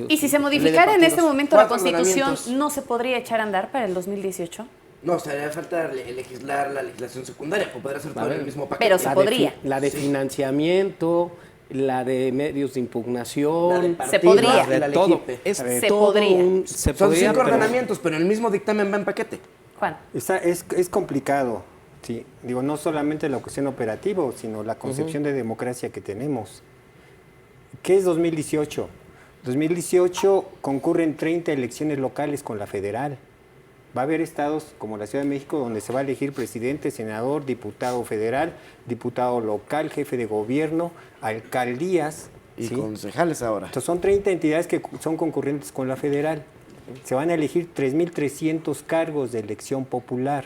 Speaker 1: Y si se modificara en este momento la
Speaker 7: 4
Speaker 1: Constitución,
Speaker 7: ordenamientos.
Speaker 1: ¿no se podría echar a andar para el 2018?
Speaker 7: No, o sea, haría falta legislar la legislación secundaria para poder hacer todo en el mismo paquete.
Speaker 1: Pero se podría.
Speaker 5: La de financiamiento, la de medios de impugnación.
Speaker 1: Se podría.
Speaker 5: La de todo.
Speaker 7: Legipe.
Speaker 1: Se podría.
Speaker 7: Son
Speaker 5: podría,
Speaker 7: 5
Speaker 5: pero-
Speaker 7: ordenamientos, pero en el mismo dictamen va en paquete.
Speaker 1: Juan.
Speaker 8: Es complicado, sí. Digo, no solamente la cuestión operativa, sino la concepción de democracia que tenemos. ¿Qué es 2018? 2018 concurren 30 elecciones locales con la federal. Va a haber estados como la Ciudad de México donde se va a elegir presidente, senador, diputado federal, diputado local, jefe de gobierno, alcaldías.
Speaker 7: Y
Speaker 8: ¿sí?
Speaker 7: concejales ahora.
Speaker 8: Entonces son 30 entidades que son concurrentes con la federal. Se van a elegir 3.300 cargos de elección popular.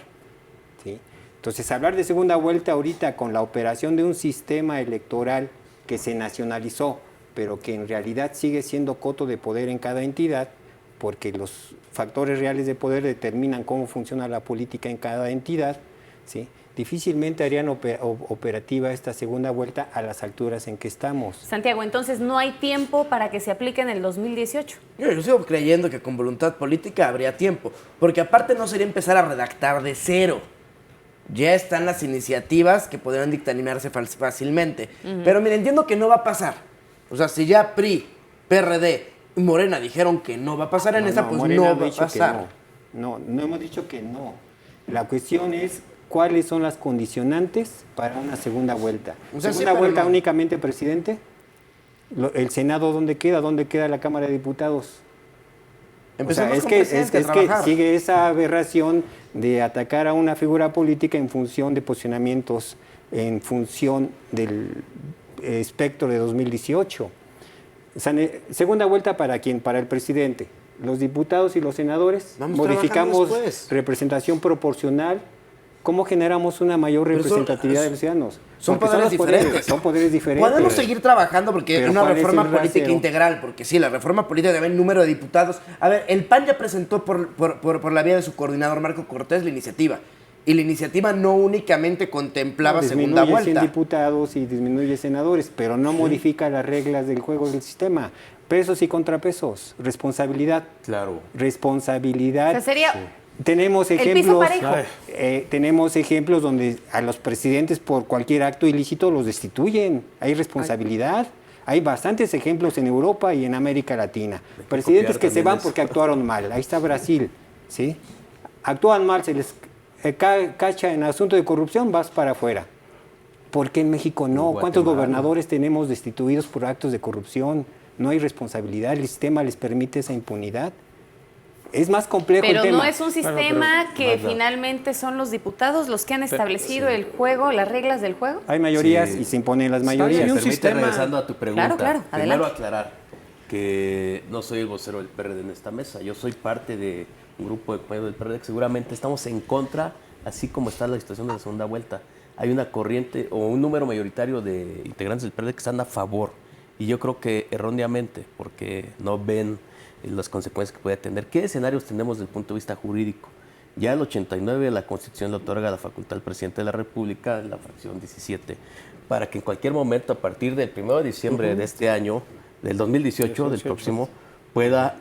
Speaker 8: ¿sí? Entonces hablar de segunda vuelta ahorita con la operación de un sistema electoral que se nacionalizó, pero que en realidad sigue siendo coto de poder en cada entidad, porque los factores reales de poder determinan cómo funciona la política en cada entidad, ¿sí? difícilmente harían operativa esta segunda vuelta a las alturas en que estamos.
Speaker 1: Santiago, entonces no hay tiempo para que se aplique en el 2018.
Speaker 7: Yo sigo creyendo que con voluntad política habría tiempo, porque aparte no sería empezar a redactar de cero. Ya están las iniciativas que podrían dictaminarse fácilmente. Pero mira, entiendo que no va a pasar. O sea, si ya PRI, PRD y Morena dijeron que no va a pasar en esta, pues
Speaker 8: Morena
Speaker 7: no va a pasar.
Speaker 8: No hemos dicho que no. La cuestión es cuáles son las condicionantes para una segunda vuelta.
Speaker 7: O sea,
Speaker 8: ¿Segunda
Speaker 7: sí,
Speaker 8: vuelta
Speaker 7: no.
Speaker 8: únicamente presidente? ¿El Senado dónde queda? ¿Dónde queda la Cámara de Diputados?
Speaker 7: Empecemos con
Speaker 8: es
Speaker 7: presidente a
Speaker 8: que
Speaker 7: trabajar.
Speaker 8: sigue esa aberración de atacar a una figura política en función de posicionamientos, en función del espectro de 2018. Segunda vuelta, ¿para quién? Para el presidente. Los diputados y los senadores,
Speaker 7: Vamos
Speaker 8: modificamos
Speaker 7: trabajando después.
Speaker 8: representación proporcional. ¿Cómo generamos una mayor
Speaker 7: Pero
Speaker 8: representatividad de los ciudadanos?
Speaker 7: Son
Speaker 8: Porque
Speaker 7: poderes diferentes.
Speaker 8: Son poderes diferentes.
Speaker 7: Podemos seguir trabajando porque
Speaker 8: Pero
Speaker 7: una
Speaker 8: ¿cuál es
Speaker 7: reforma
Speaker 8: el
Speaker 7: política
Speaker 8: rasero?
Speaker 7: integral, porque sí, la reforma política debe el número de diputados. A ver, el PAN ya presentó por la vía de su coordinador Marco Cortés la iniciativa. Y la iniciativa no únicamente contemplaba segunda
Speaker 8: disminuye 100
Speaker 7: vuelta.
Speaker 8: diputados y disminuye senadores, pero no modifica las reglas del juego del sistema. Pesos y contrapesos, responsabilidad.
Speaker 6: Claro.
Speaker 8: Responsabilidad.
Speaker 1: O sea, sería
Speaker 8: Tenemos
Speaker 1: el piso
Speaker 8: ejemplos,
Speaker 1: parejo.
Speaker 8: tenemos ejemplos donde a los presidentes por cualquier acto ilícito los destituyen. Hay responsabilidad. Hay bastantes ejemplos en Europa y en América Latina. Presidentes que se van porque actuaron mal. Ahí está Brasil, ¿sí? Actúan mal, se les cacha en asunto de corrupción, vas para afuera. ¿Por qué en México no? ¿Cuántos gobernadores tenemos destituidos por actos de corrupción? No hay responsabilidad, el sistema les permite esa impunidad. Es más complejo
Speaker 1: Pero
Speaker 8: el tema.
Speaker 1: no es un sistema que finalmente son los diputados los que han establecido el juego, las reglas del juego.
Speaker 8: Hay mayorías y se imponen las mayorías.
Speaker 6: Regresando a tu pregunta,
Speaker 1: Claro,
Speaker 6: primero
Speaker 1: adelante.
Speaker 6: aclarar que no soy el vocero del PRD en esta mesa. Yo soy parte de un grupo de compañeros del PRD que seguramente estamos en contra, así como está la situación de la segunda vuelta. Hay una corriente o un número mayoritario de integrantes del PRD que están a favor. Y yo creo que erróneamente, porque no ven las consecuencias que puede tener. ¿Qué escenarios tenemos desde el punto de vista jurídico? Ya el 89 la Constitución le otorga la facultad al presidente de la República, en la fracción 17, para que en cualquier momento, a partir del 1 de diciembre de este año, del 2018, del próximo, pueda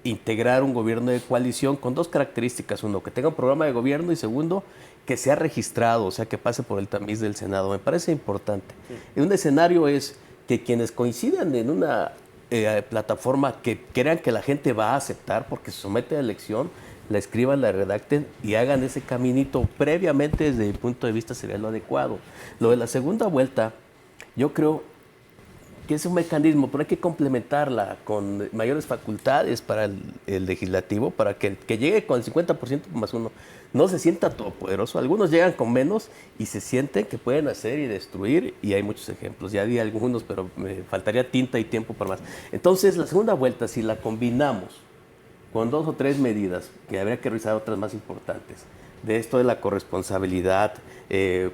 Speaker 6: integrar un gobierno de coalición con dos características. Uno, que tenga un programa de gobierno y segundo, que sea registrado, o sea, que pase por el tamiz del Senado. Me parece importante. Y un escenario es que quienes coincidan en una plataforma que crean que la gente va a aceptar porque se somete a elección, la escriban, la redacten y hagan ese caminito previamente desde mi punto de vista sería lo adecuado. Lo de la segunda vuelta, yo creo que es un mecanismo, pero hay que complementarla con mayores facultades para el legislativo, para que llegue con el 50% más uno no se sienta todopoderoso. Algunos llegan con menos y se sienten que pueden hacer y destruir, y hay muchos ejemplos. Ya di algunos, pero me faltaría tinta y tiempo para más. Entonces, la segunda vuelta, si la combinamos con 2 o 3 medidas, que habría que revisar otras más importantes, de esto de la corresponsabilidad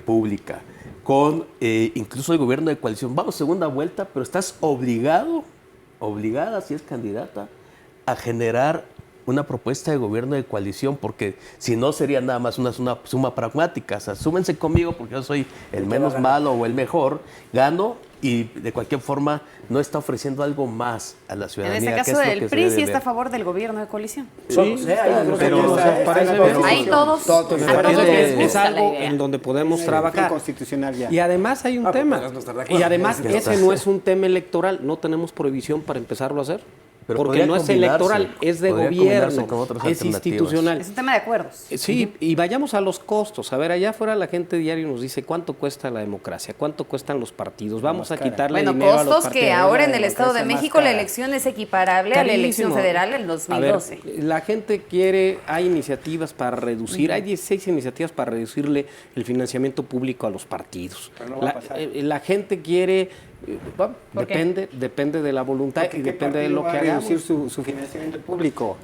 Speaker 6: pública, con incluso el gobierno de coalición, vamos segunda vuelta, pero estás obligada, si es candidata, a generar una propuesta de gobierno de coalición, porque si no sería nada más una suma pragmática. O sea, súmense conmigo porque yo soy el menos malo o el mejor, gano y de cualquier forma no está ofreciendo algo más a la
Speaker 1: En
Speaker 6: ciudadanía.
Speaker 1: este caso del PRI sí está a favor del gobierno de coalición. Ahí todos les
Speaker 5: es
Speaker 1: gusta la
Speaker 5: algo
Speaker 1: idea.
Speaker 5: en donde podemos trabajar.
Speaker 8: Constitucional ya.
Speaker 5: Y además hay un tema. Y además ese no es un tema electoral. No tenemos prohibición para empezarlo a hacer.
Speaker 6: Pero
Speaker 5: porque
Speaker 6: podría
Speaker 5: no es
Speaker 6: combinarse,
Speaker 5: electoral, es de
Speaker 6: podría
Speaker 5: gobierno,
Speaker 6: combinarse con otras
Speaker 5: es
Speaker 6: alternativas.
Speaker 5: institucional.
Speaker 1: Es un tema de acuerdos.
Speaker 5: Sí, y vayamos a los costos. A ver, allá afuera la gente diario nos dice cuánto cuesta la democracia, cuánto cuestan los partidos. Vamos a quitarle
Speaker 1: Bueno,
Speaker 5: dinero a los
Speaker 1: costos que
Speaker 5: partidos.
Speaker 1: ahora en el Estado de México la elección es equiparable a la elección
Speaker 5: Carísimo.
Speaker 1: federal en 2012.
Speaker 5: A ver, la gente quiere, hay iniciativas para reducir, hay 16 iniciativas para reducirle el financiamiento público a los partidos.
Speaker 8: Pero no va a pasar.
Speaker 5: La gente quiere,
Speaker 1: ¿Por qué?
Speaker 5: depende de la voluntad y depende de lo que hagamos.
Speaker 8: reducir su financiamiento público.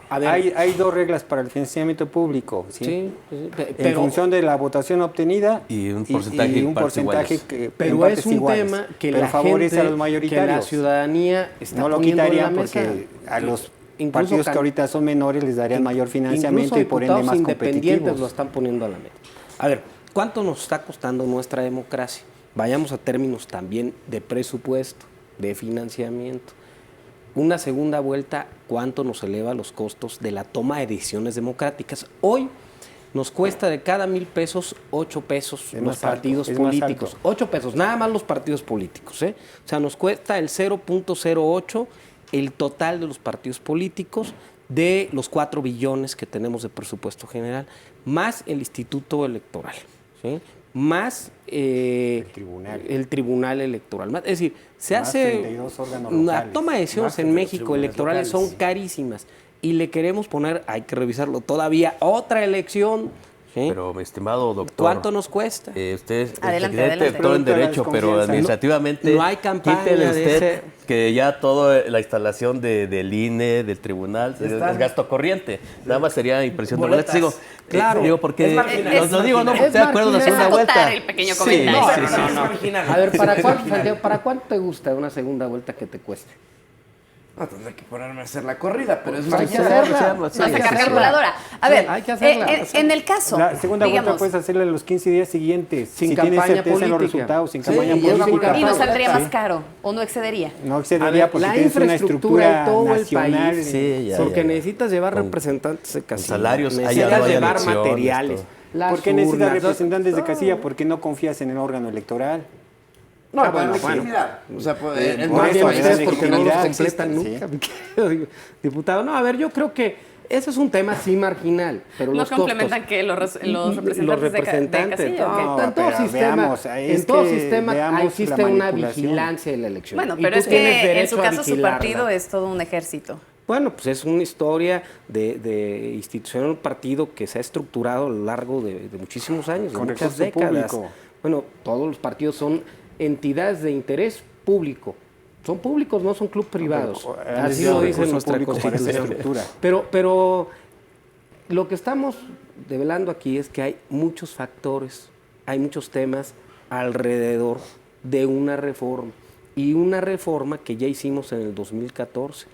Speaker 5: A ver,
Speaker 8: Hay dos reglas para el financiamiento público, ¿sí?
Speaker 5: sí,
Speaker 8: En
Speaker 5: pero,
Speaker 8: función de la votación obtenida
Speaker 6: Y un porcentaje
Speaker 8: y un
Speaker 6: en partes
Speaker 8: porcentaje
Speaker 6: iguales.
Speaker 8: que
Speaker 5: pero
Speaker 8: en partes
Speaker 5: es un
Speaker 8: iguales.
Speaker 5: tema que
Speaker 8: Pero
Speaker 5: la
Speaker 8: favorece
Speaker 5: gente,
Speaker 8: a los
Speaker 5: que
Speaker 8: mayoritarios.
Speaker 5: la ciudadanía está
Speaker 8: No lo
Speaker 5: poniendo en la
Speaker 8: quitarían
Speaker 5: mesa.
Speaker 8: porque a los
Speaker 5: Incluso
Speaker 8: partidos que ahorita son menores les darían mayor financiamiento y por ende
Speaker 5: diputados
Speaker 8: más
Speaker 5: independientes
Speaker 8: competitivos.
Speaker 5: lo están poniendo a la mesa. A ver, ¿cuánto nos está costando nuestra democracia? Vayamos a términos también de presupuesto, de financiamiento. Una segunda vuelta, ¿cuánto nos eleva los costos de la toma de decisiones democráticas? Hoy nos cuesta de cada 1,000 pesos, 8 pesos los partidos políticos. 8 pesos, nada más los partidos políticos, ¿eh? O sea, nos cuesta el 0.08 el total de los partidos políticos de los 4 billones que tenemos de presupuesto general, más el Instituto Electoral, ¿sí? Más el tribunal Electoral. Es decir, se hace una toma de decisiones en México electorales son carísimas y le queremos poner, hay que revisarlo todavía, otra elección. ¿Sí?
Speaker 6: Pero, mi estimado doctor,
Speaker 5: ¿cuánto nos cuesta?
Speaker 6: Usted es
Speaker 1: Adelante.
Speaker 6: doctor en Derecho, pero administrativamente
Speaker 5: no hay campaña
Speaker 6: quítele
Speaker 5: de
Speaker 6: usted que ya toda la instalación del INE, del tribunal, es gasto corriente. Nada más sería impresión de boletas. Digo,
Speaker 5: claro.
Speaker 6: Digo, porque lo digo, no,
Speaker 5: es
Speaker 6: estoy de acuerdo en la segunda vuelta.
Speaker 1: El pequeño comentario.
Speaker 5: No. A ver, ¿para cuánto te gusta una segunda vuelta que te cueste?
Speaker 7: No, tendré que ponerme a hacer la corrida, pero es
Speaker 5: hay que hacerla.
Speaker 1: No sacar calculadora. A ver,
Speaker 5: hay que hacerla.
Speaker 1: En el caso,
Speaker 8: la segunda vuelta
Speaker 1: digamos,
Speaker 8: puedes hacerla en los 15 días siguientes,
Speaker 5: sin
Speaker 8: si
Speaker 5: campaña
Speaker 8: tienes certeza
Speaker 5: política.
Speaker 8: en los resultados, sin
Speaker 5: Sí,
Speaker 8: campaña
Speaker 5: y es
Speaker 8: política.
Speaker 1: y no saldría más caro o no excedería.
Speaker 8: No excedería porque tienes una estructura
Speaker 5: en todo
Speaker 8: nacional.
Speaker 5: el país.
Speaker 6: Sí,
Speaker 5: porque necesitas llevar representantes de casilla.
Speaker 6: Salarios,
Speaker 5: necesitas llevar materiales.
Speaker 8: ¿Por qué necesitas representantes de casilla? Porque no confías en el órgano electoral.
Speaker 7: No,
Speaker 5: bueno.
Speaker 7: O sea, pues,
Speaker 5: Más bien ustedes
Speaker 8: de
Speaker 5: porque no los
Speaker 8: legitimidad
Speaker 5: completan nunca. Diputado, no, a ver, yo creo que ese es un tema sí marginal, pero
Speaker 1: ¿No
Speaker 5: los
Speaker 1: complementan que los representantes de casilla?
Speaker 8: No,
Speaker 5: en todo
Speaker 8: pero
Speaker 5: sistema,
Speaker 8: veamos,
Speaker 5: en todo sistema
Speaker 8: veamos
Speaker 5: existe
Speaker 8: la
Speaker 5: una
Speaker 8: manipulación.
Speaker 5: vigilancia de la elección.
Speaker 1: Bueno,
Speaker 5: Y
Speaker 1: pero
Speaker 5: tú
Speaker 1: es
Speaker 5: tienes
Speaker 1: que en
Speaker 5: derecho
Speaker 1: su
Speaker 5: a
Speaker 1: caso su
Speaker 5: vigilarla.
Speaker 1: partido es todo un ejército.
Speaker 5: Bueno, pues es una historia de institución del partido que se ha estructurado a lo largo de muchísimos años, de
Speaker 8: Con
Speaker 5: muchas
Speaker 8: recurso
Speaker 5: décadas.
Speaker 8: público.
Speaker 5: Bueno, todos los partidos son entidades de interés público. Son públicos, no son club privados. Así lo dice nuestra Constitución. Pero lo que estamos develando aquí es que hay muchos factores, hay muchos temas alrededor de una reforma. Y una reforma que ya hicimos en el 2014.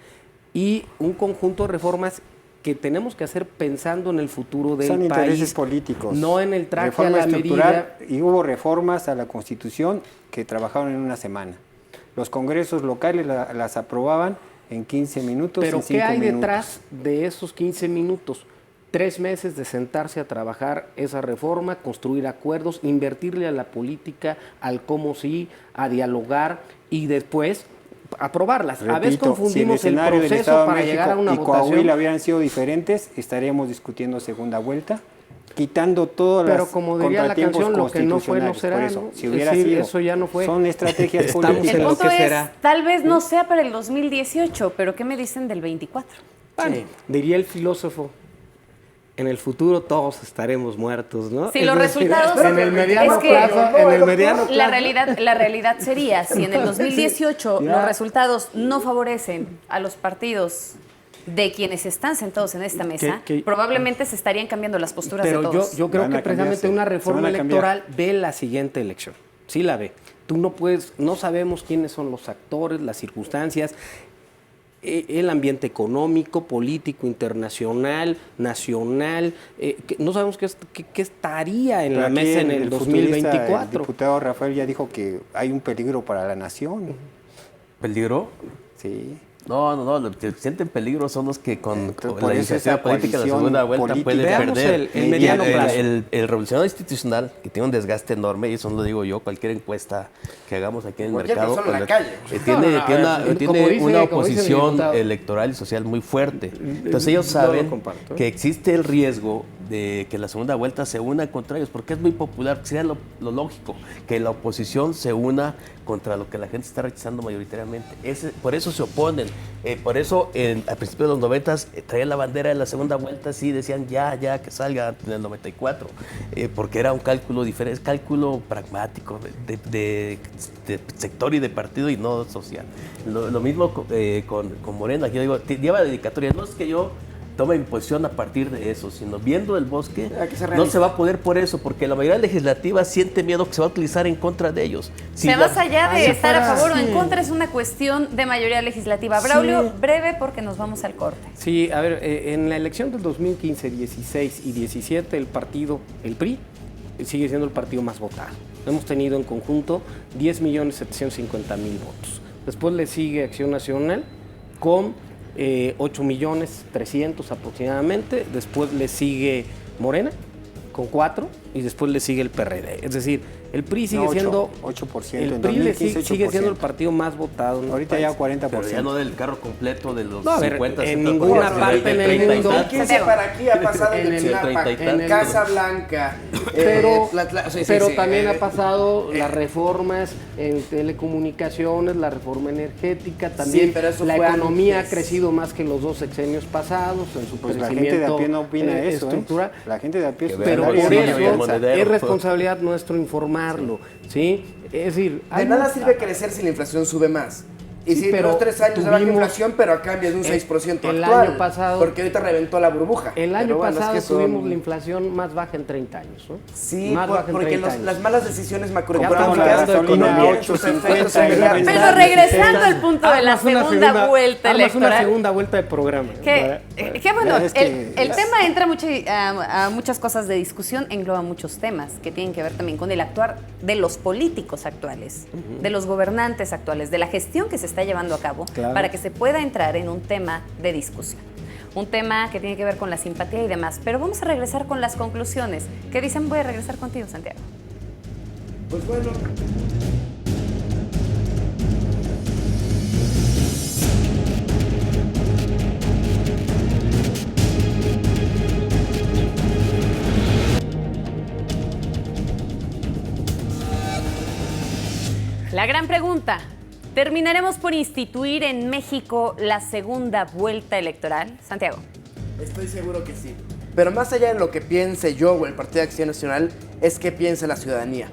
Speaker 5: Y un conjunto de reformas que tenemos que hacer pensando en el futuro del
Speaker 8: Son
Speaker 5: país.
Speaker 8: intereses políticos.
Speaker 5: No en el traje
Speaker 8: Reforma
Speaker 5: a la
Speaker 8: estructural,
Speaker 5: medida.
Speaker 8: y hubo reformas a la Constitución que trabajaron en una semana. Los congresos locales las aprobaban en 15 minutos.
Speaker 5: Pero
Speaker 8: en
Speaker 5: ¿qué
Speaker 8: 5
Speaker 5: hay
Speaker 8: minutos.
Speaker 5: detrás de esos 15 minutos? 3 meses de sentarse a trabajar esa reforma, construir acuerdos, invertirle a la política, al cómo sí, a dialogar y después aprobarlas. A veces
Speaker 8: Repito,
Speaker 5: confundimos
Speaker 8: si
Speaker 5: el
Speaker 8: escenario del
Speaker 5: proceso
Speaker 8: Estado de
Speaker 5: para
Speaker 8: México
Speaker 5: llegar a una
Speaker 8: y
Speaker 5: votación.
Speaker 8: Coahuila hubieran sido diferentes, estaríamos discutiendo segunda vuelta, quitando todas
Speaker 5: Pero
Speaker 8: las
Speaker 5: como diría la
Speaker 8: contratiempos
Speaker 5: canción, lo que no fue no
Speaker 8: constitucionales.
Speaker 5: será.
Speaker 8: Por eso,
Speaker 5: ¿no?
Speaker 8: si hubiera
Speaker 5: Es decir,
Speaker 8: sido,
Speaker 5: eso ya no fue.
Speaker 8: son estrategias
Speaker 5: Estamos
Speaker 8: políticas.
Speaker 1: El
Speaker 5: en lo
Speaker 1: punto
Speaker 5: que
Speaker 1: es,
Speaker 5: será.
Speaker 1: tal vez no sea para el 2018, pero ¿qué me dicen del 24?
Speaker 5: Bueno, diría el filósofo, en el futuro todos estaremos muertos, ¿no?
Speaker 1: Si
Speaker 5: Es
Speaker 1: los
Speaker 5: decir,
Speaker 1: resultados
Speaker 5: en el mediano
Speaker 1: es que
Speaker 5: plazo, en el mediano plazo.
Speaker 1: la realidad sería, si en el 2018 los resultados no favorecen a los partidos de quienes están sentados en esta mesa, probablemente se estarían cambiando las posturas de
Speaker 5: Pero
Speaker 1: todos.
Speaker 5: yo creo
Speaker 8: Van
Speaker 5: que
Speaker 8: a
Speaker 5: precisamente
Speaker 8: cambiarse,
Speaker 5: una
Speaker 8: se
Speaker 5: reforma
Speaker 8: van a cambiar.
Speaker 5: electoral ve la siguiente elección. Sí la ve. Tú no sabemos quiénes son los actores, las circunstancias, el ambiente económico, político, internacional, nacional. No sabemos qué estaría en
Speaker 8: Pero
Speaker 5: la
Speaker 8: aquí
Speaker 5: mesa en el
Speaker 8: futurista,
Speaker 5: 2024.
Speaker 8: El diputado Rafael ya dijo que hay un peligro para la nación.
Speaker 6: ¿Peligro?
Speaker 8: Sí.
Speaker 6: No, los que sienten peligro son los que con
Speaker 8: por
Speaker 6: la
Speaker 8: eso
Speaker 6: iniciativa
Speaker 8: esa
Speaker 6: política de la
Speaker 8: coalición
Speaker 6: segunda vuelta
Speaker 8: política.
Speaker 6: pueden
Speaker 5: Veamos
Speaker 6: perder.
Speaker 5: el mediano plazo.
Speaker 6: El revolucionario institucional, que tiene un desgaste enorme, y eso no lo digo yo, cualquier encuesta que hagamos aquí en el
Speaker 7: Cualquier
Speaker 6: mercado,
Speaker 7: persona en la calle.
Speaker 6: tiene una
Speaker 5: como dice mi
Speaker 6: oposición
Speaker 5: diputado.
Speaker 6: electoral y social muy fuerte. Entonces ellos saben que existe el riesgo de que la segunda vuelta se una contra ellos, porque es muy popular, sería lo lógico, que la oposición se una contra lo que la gente está rechazando mayoritariamente. Por eso se oponen, por eso a principios de los 90 traían la bandera de la segunda vuelta, sí, decían ya, que salga en el 94, porque era un cálculo diferente, cálculo pragmático de sector y de partido y no social. Lo mismo con Morena, que yo digo, lleva dedicatoria, no es que yo toma mi posición a partir de eso, sino viendo el bosque, no se va a poder por eso, porque la mayoría legislativa siente miedo que se va a utilizar en contra de ellos. Si
Speaker 1: más allá de estar a favor o en contra, es una cuestión de mayoría legislativa. Braulio, breve porque nos vamos al corte.
Speaker 5: Sí, a ver, en la elección del 2015, 16 y 17, el PRI sigue siendo el partido más votado. Hemos tenido en conjunto 10.750.000 votos. Después le sigue Acción Nacional con 8.300.000 aproximadamente. Después le sigue Morena con 4 y después le sigue el PRD. Es decir, el PRI sigue siendo
Speaker 8: 8%,
Speaker 5: el
Speaker 8: en
Speaker 5: PRI
Speaker 8: 2015,
Speaker 5: sigue siendo el partido más votado.
Speaker 8: Ahorita ya 40%.
Speaker 6: Pero ya no del carro completo de los
Speaker 5: No, a ver,
Speaker 6: 50,
Speaker 5: en
Speaker 6: 70%,
Speaker 5: ninguna parte en el mundo.
Speaker 7: Para aquí ha pasado en el
Speaker 6: 30 y tantos.
Speaker 7: Casa Blanca.
Speaker 5: Pero,
Speaker 7: Sí,
Speaker 5: pero
Speaker 7: sí,
Speaker 5: también ha pasado las reformas en telecomunicaciones, la reforma energética, también
Speaker 7: pero eso
Speaker 5: la
Speaker 7: fue
Speaker 5: economía
Speaker 7: antes.
Speaker 5: ha crecido más que los 2 sexenios pasados en su
Speaker 8: Pues la
Speaker 5: crecimiento.
Speaker 8: gente de a pie no opina eso,
Speaker 5: estructura.
Speaker 8: La gente de a pie...
Speaker 5: Pero
Speaker 6: Nadie
Speaker 5: por
Speaker 6: sabe
Speaker 5: eso
Speaker 6: el monedero.
Speaker 5: es responsabilidad nuestro informarlo, ¿sí? Es decir,
Speaker 7: De nada sirve crecer si la inflación sube más. Y
Speaker 5: Sí,
Speaker 7: si
Speaker 5: pero
Speaker 7: los 3 años de baja
Speaker 5: tuvimos-
Speaker 7: inflación, pero a cambio de un 6%
Speaker 5: el
Speaker 7: actual.
Speaker 5: año pasado-
Speaker 7: Porque ahorita reventó la burbuja.
Speaker 5: el año
Speaker 7: Pero bueno, es
Speaker 5: pasado
Speaker 7: que son-
Speaker 5: tuvimos la inflación más baja en 30 años, ¿no?
Speaker 7: Sí,
Speaker 5: más baja en
Speaker 7: porque
Speaker 5: 30 años.
Speaker 7: las malas decisiones
Speaker 8: Compramos
Speaker 7: macroeconómicas
Speaker 8: la
Speaker 7: no
Speaker 8: gasolina a
Speaker 7: tienen sus
Speaker 8: 8.50
Speaker 7: efectos
Speaker 8: y la
Speaker 7: inmediatos.
Speaker 1: Pero regresando al punto de la
Speaker 5: Haznos una
Speaker 1: segunda vuelta
Speaker 5: haznos una
Speaker 1: electoral.
Speaker 5: segunda vuelta de programa.
Speaker 1: Que bueno,
Speaker 8: Es que
Speaker 1: el tema entra a muchas cosas de discusión, engloba muchos temas que tienen que ver también con el actuar de los políticos actuales, de los gobernantes actuales, de la gestión que se está llevando a cabo
Speaker 8: Claro.
Speaker 1: para que se pueda entrar en un tema de discusión. Un tema que tiene que ver con la simpatía y demás. Pero vamos a regresar con las conclusiones. ¿Qué dicen? Voy a regresar contigo, Santiago.
Speaker 7: Pues bueno.
Speaker 1: La gran pregunta. ¿Terminaremos por instituir en México la segunda vuelta electoral? Santiago.
Speaker 7: Estoy seguro que sí. Pero más allá de lo que piense yo o el Partido de Acción Nacional, es qué piensa la ciudadanía.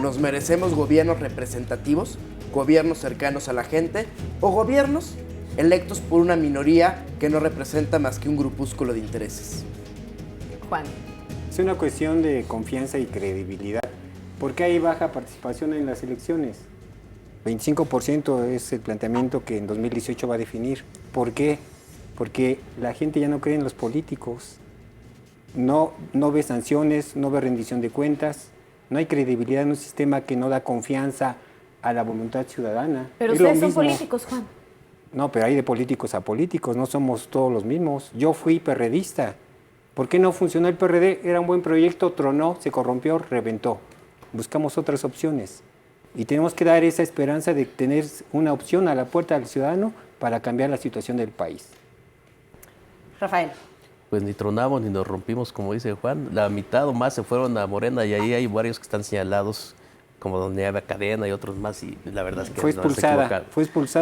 Speaker 7: ¿Nos merecemos gobiernos representativos, gobiernos cercanos a la gente o gobiernos electos por una minoría que no representa más que un grupúsculo de intereses?
Speaker 1: Juan.
Speaker 8: Es una cuestión de confianza y credibilidad. ¿Por qué hay baja participación en las elecciones? 25% es el planteamiento que en 2018 va a definir. ¿Por qué? Porque la gente ya no cree en los políticos. No ve sanciones, no ve rendición de cuentas. No hay credibilidad en un sistema que no da confianza a la voluntad ciudadana.
Speaker 1: Pero
Speaker 8: Es lo
Speaker 1: ustedes son
Speaker 8: mismo.
Speaker 1: políticos, Juan.
Speaker 8: No, pero hay de políticos a políticos, no somos todos los mismos. Yo fui perredista. ¿Por qué no funcionó el PRD? Era un buen proyecto, tronó, se corrompió, reventó. Buscamos otras opciones. Y tenemos que dar esa esperanza de tener una opción a la puerta del ciudadano para cambiar la situación del país.
Speaker 1: Rafael.
Speaker 6: Pues ni tronamos ni nos rompimos, como dice Juan. La mitad o más se fueron a Morena y ahí hay varios que están señalados, como donde había Cadena y otros más, y la verdad es que
Speaker 8: Fue
Speaker 6: no, se
Speaker 8: expulsada,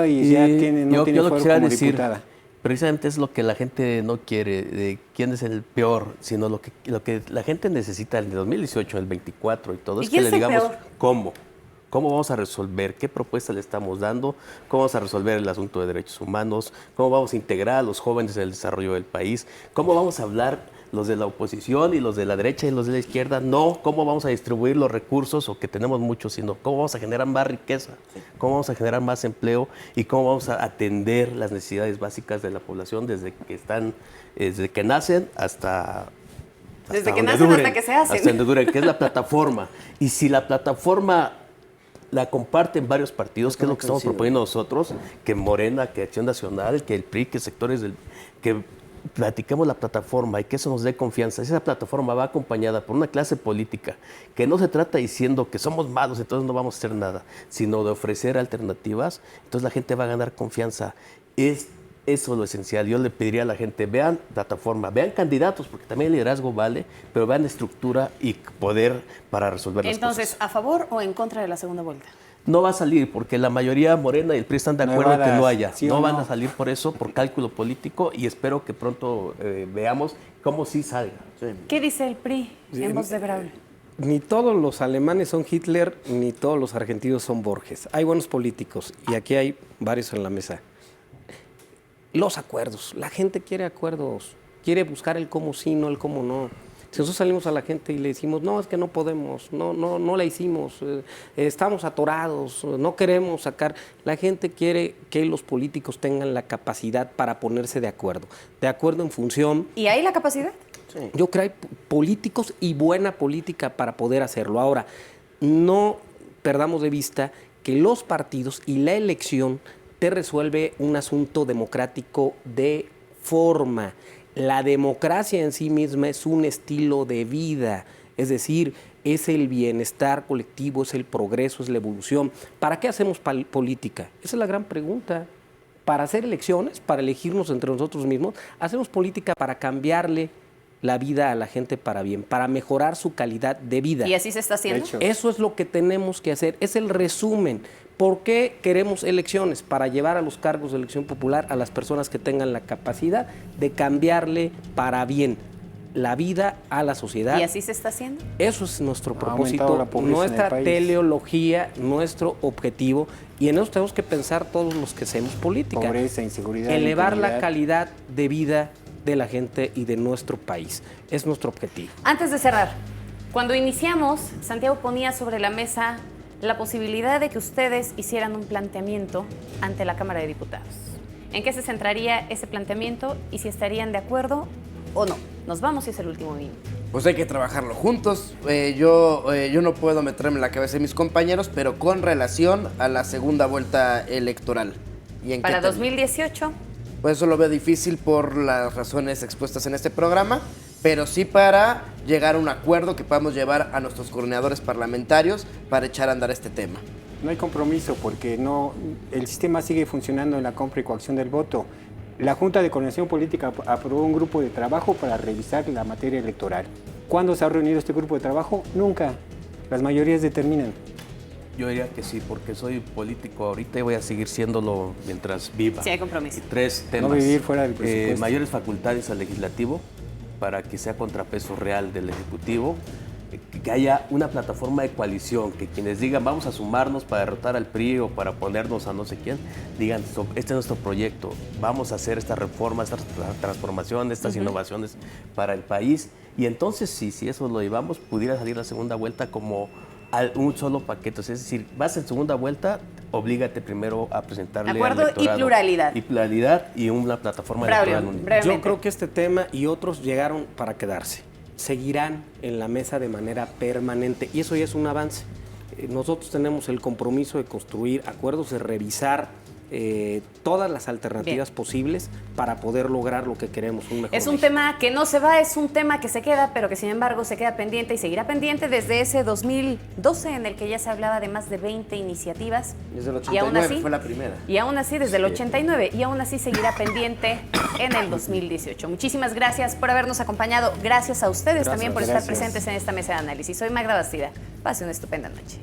Speaker 6: equivocaron.
Speaker 8: y ya tiene, no tiene
Speaker 6: yo lo
Speaker 8: fuero
Speaker 6: quisiera
Speaker 8: como
Speaker 6: decir,
Speaker 8: diputada.
Speaker 6: precisamente es lo que la gente no quiere, de quién es el peor, sino lo que la gente necesita en el 2018, en el 24 y todo,
Speaker 1: ¿Y
Speaker 6: es
Speaker 1: quién
Speaker 6: que le
Speaker 1: es el
Speaker 6: digamos
Speaker 1: peor?
Speaker 6: cómo vamos a resolver, qué propuesta le estamos dando, cómo vamos a resolver el asunto de derechos humanos, cómo vamos a integrar a los jóvenes en el desarrollo del país, cómo vamos a hablar los de la oposición y los de la derecha y los de la izquierda, no cómo vamos a distribuir los recursos, o que tenemos muchos, sino cómo vamos a generar más riqueza, cómo vamos a generar más empleo y cómo vamos a atender las necesidades básicas de la población desde que nacen hasta
Speaker 1: Desde que
Speaker 6: donde
Speaker 1: nacen
Speaker 6: duren,
Speaker 1: hasta que se hacen.
Speaker 6: hasta donde duren, que es la plataforma. Y si la plataforma la comparten varios partidos, que es lo que estamos proponiendo nosotros, que Morena, que Acción Nacional, que el PRI, que sectores que platiquemos la plataforma y que eso nos dé confianza. Si esa plataforma va acompañada por una clase política, que no se trata diciendo que somos malos, entonces no vamos a hacer nada, sino de ofrecer alternativas, entonces la gente va a ganar confianza. Eso es lo esencial. Yo le pediría a la gente, vean plataforma, vean candidatos, porque también el liderazgo vale, pero vean estructura y poder para resolver las cosas.
Speaker 1: Entonces, ¿a favor o en contra de la segunda vuelta?
Speaker 6: No va a salir, porque la mayoría Morena y el PRI están de acuerdo en que no haya.
Speaker 8: ¿sí o
Speaker 6: No
Speaker 8: no?
Speaker 6: van a salir por eso, por cálculo político, y espero que pronto veamos cómo sí salga.
Speaker 1: ¿Qué dice el PRI en voz de Braulio?
Speaker 5: Ni todos los alemanes son Hitler, ni todos los argentinos son Borges. Hay buenos políticos, y aquí hay varios en la mesa. Los acuerdos. La gente quiere acuerdos, quiere buscar el cómo sí, no el cómo no. Si nosotros salimos a la gente y le decimos, no, es que no podemos, no la hicimos, estamos atorados, no queremos sacar. La gente quiere que los políticos tengan la capacidad para ponerse de acuerdo en función.
Speaker 1: ¿Y hay la capacidad?
Speaker 5: Sí. Yo creo que hay políticos y buena política para poder hacerlo. Ahora, no perdamos de vista que los partidos y la elección te resuelve un asunto democrático de forma. La democracia en sí misma es un estilo de vida, es decir, es el bienestar colectivo, es el progreso, es la evolución. ¿Para qué hacemos política? Esa es la gran pregunta. Para hacer elecciones, para elegirnos entre nosotros mismos, hacemos política para cambiarle la vida a la gente para bien, para mejorar su calidad de vida.
Speaker 1: ¿Y así se está haciendo?
Speaker 5: Eso es lo que tenemos que hacer, es el resumen. ¿Por qué queremos elecciones? Para llevar a los cargos de elección popular a las personas que tengan la capacidad de cambiarle para bien la vida a la sociedad.
Speaker 1: ¿Y así se está haciendo?
Speaker 5: Eso es nuestro propósito, nuestra teleología, nuestro objetivo, y en eso tenemos que pensar todos los que hacemos política.
Speaker 8: Pobreza, inseguridad,
Speaker 5: elevar la calidad de vida de la gente y de nuestro país. Es nuestro objetivo.
Speaker 1: Antes de cerrar, cuando iniciamos, Santiago ponía sobre la mesa la posibilidad de que ustedes hicieran un planteamiento ante la Cámara de Diputados. ¿En qué se centraría ese planteamiento y si estarían de acuerdo o no? Nos vamos y es el último minuto.
Speaker 7: Pues hay que trabajarlo juntos. Yo no puedo meterme en la cabeza de mis compañeros, pero con relación a la segunda vuelta electoral. ¿Y en
Speaker 1: para
Speaker 7: qué
Speaker 1: 2018?
Speaker 7: Pues eso lo veo difícil por las razones expuestas en este programa, pero sí para llegar a un acuerdo que podamos llevar a nuestros coordinadores parlamentarios para echar a andar este tema.
Speaker 8: No hay compromiso porque el sistema sigue funcionando en la compra y coacción del voto. La Junta de Coordinación Política aprobó un grupo de trabajo para revisar la materia electoral. ¿Cuándo se ha reunido este grupo de trabajo? Nunca. Las mayorías determinan.
Speaker 6: Yo diría que sí, porque soy político ahorita y voy a seguir siendo mientras viva.
Speaker 1: Sí, hay compromiso.
Speaker 6: 3 temas.
Speaker 8: No vivir fuera del presupuesto.
Speaker 6: Mayores facultades al legislativo para que sea contrapeso real del ejecutivo. Que haya una plataforma de coalición, que quienes digan vamos a sumarnos para derrotar al PRI o para ponernos a no sé quién, digan este es nuestro proyecto, vamos a hacer esta reforma, esta transformación, estas innovaciones para el país. Y entonces si eso lo llevamos, pudiera salir la segunda vuelta como un solo paquete. Es decir, vas en segunda vuelta, oblígate primero a presentarle
Speaker 1: acuerdo
Speaker 6: al electorado.
Speaker 1: Y pluralidad.
Speaker 6: Y pluralidad y una plataforma electoral única.
Speaker 5: Yo creo que este tema y otros llegaron para quedarse. Seguirán en la mesa de manera permanente y eso ya es un avance. Nosotros tenemos el compromiso de construir acuerdos, de revisar todas las alternativas posibles para poder lograr lo que queremos, un mejor
Speaker 1: Es un
Speaker 5: México.
Speaker 1: tema que no se va, es un tema que se queda, pero que sin embargo se queda pendiente y seguirá pendiente desde ese 2012 en el que ya se hablaba de más de 20 iniciativas.
Speaker 7: Desde el
Speaker 1: y aún
Speaker 7: 89
Speaker 1: así,
Speaker 7: fue la primera.
Speaker 1: Y aún así, desde el 89, y aún así seguirá pendiente en el 2018. Muchísimas gracias por habernos acompañado. Gracias a ustedes también por estar presentes en esta mesa de análisis. Soy Magda Bastida. Pase una estupenda noche.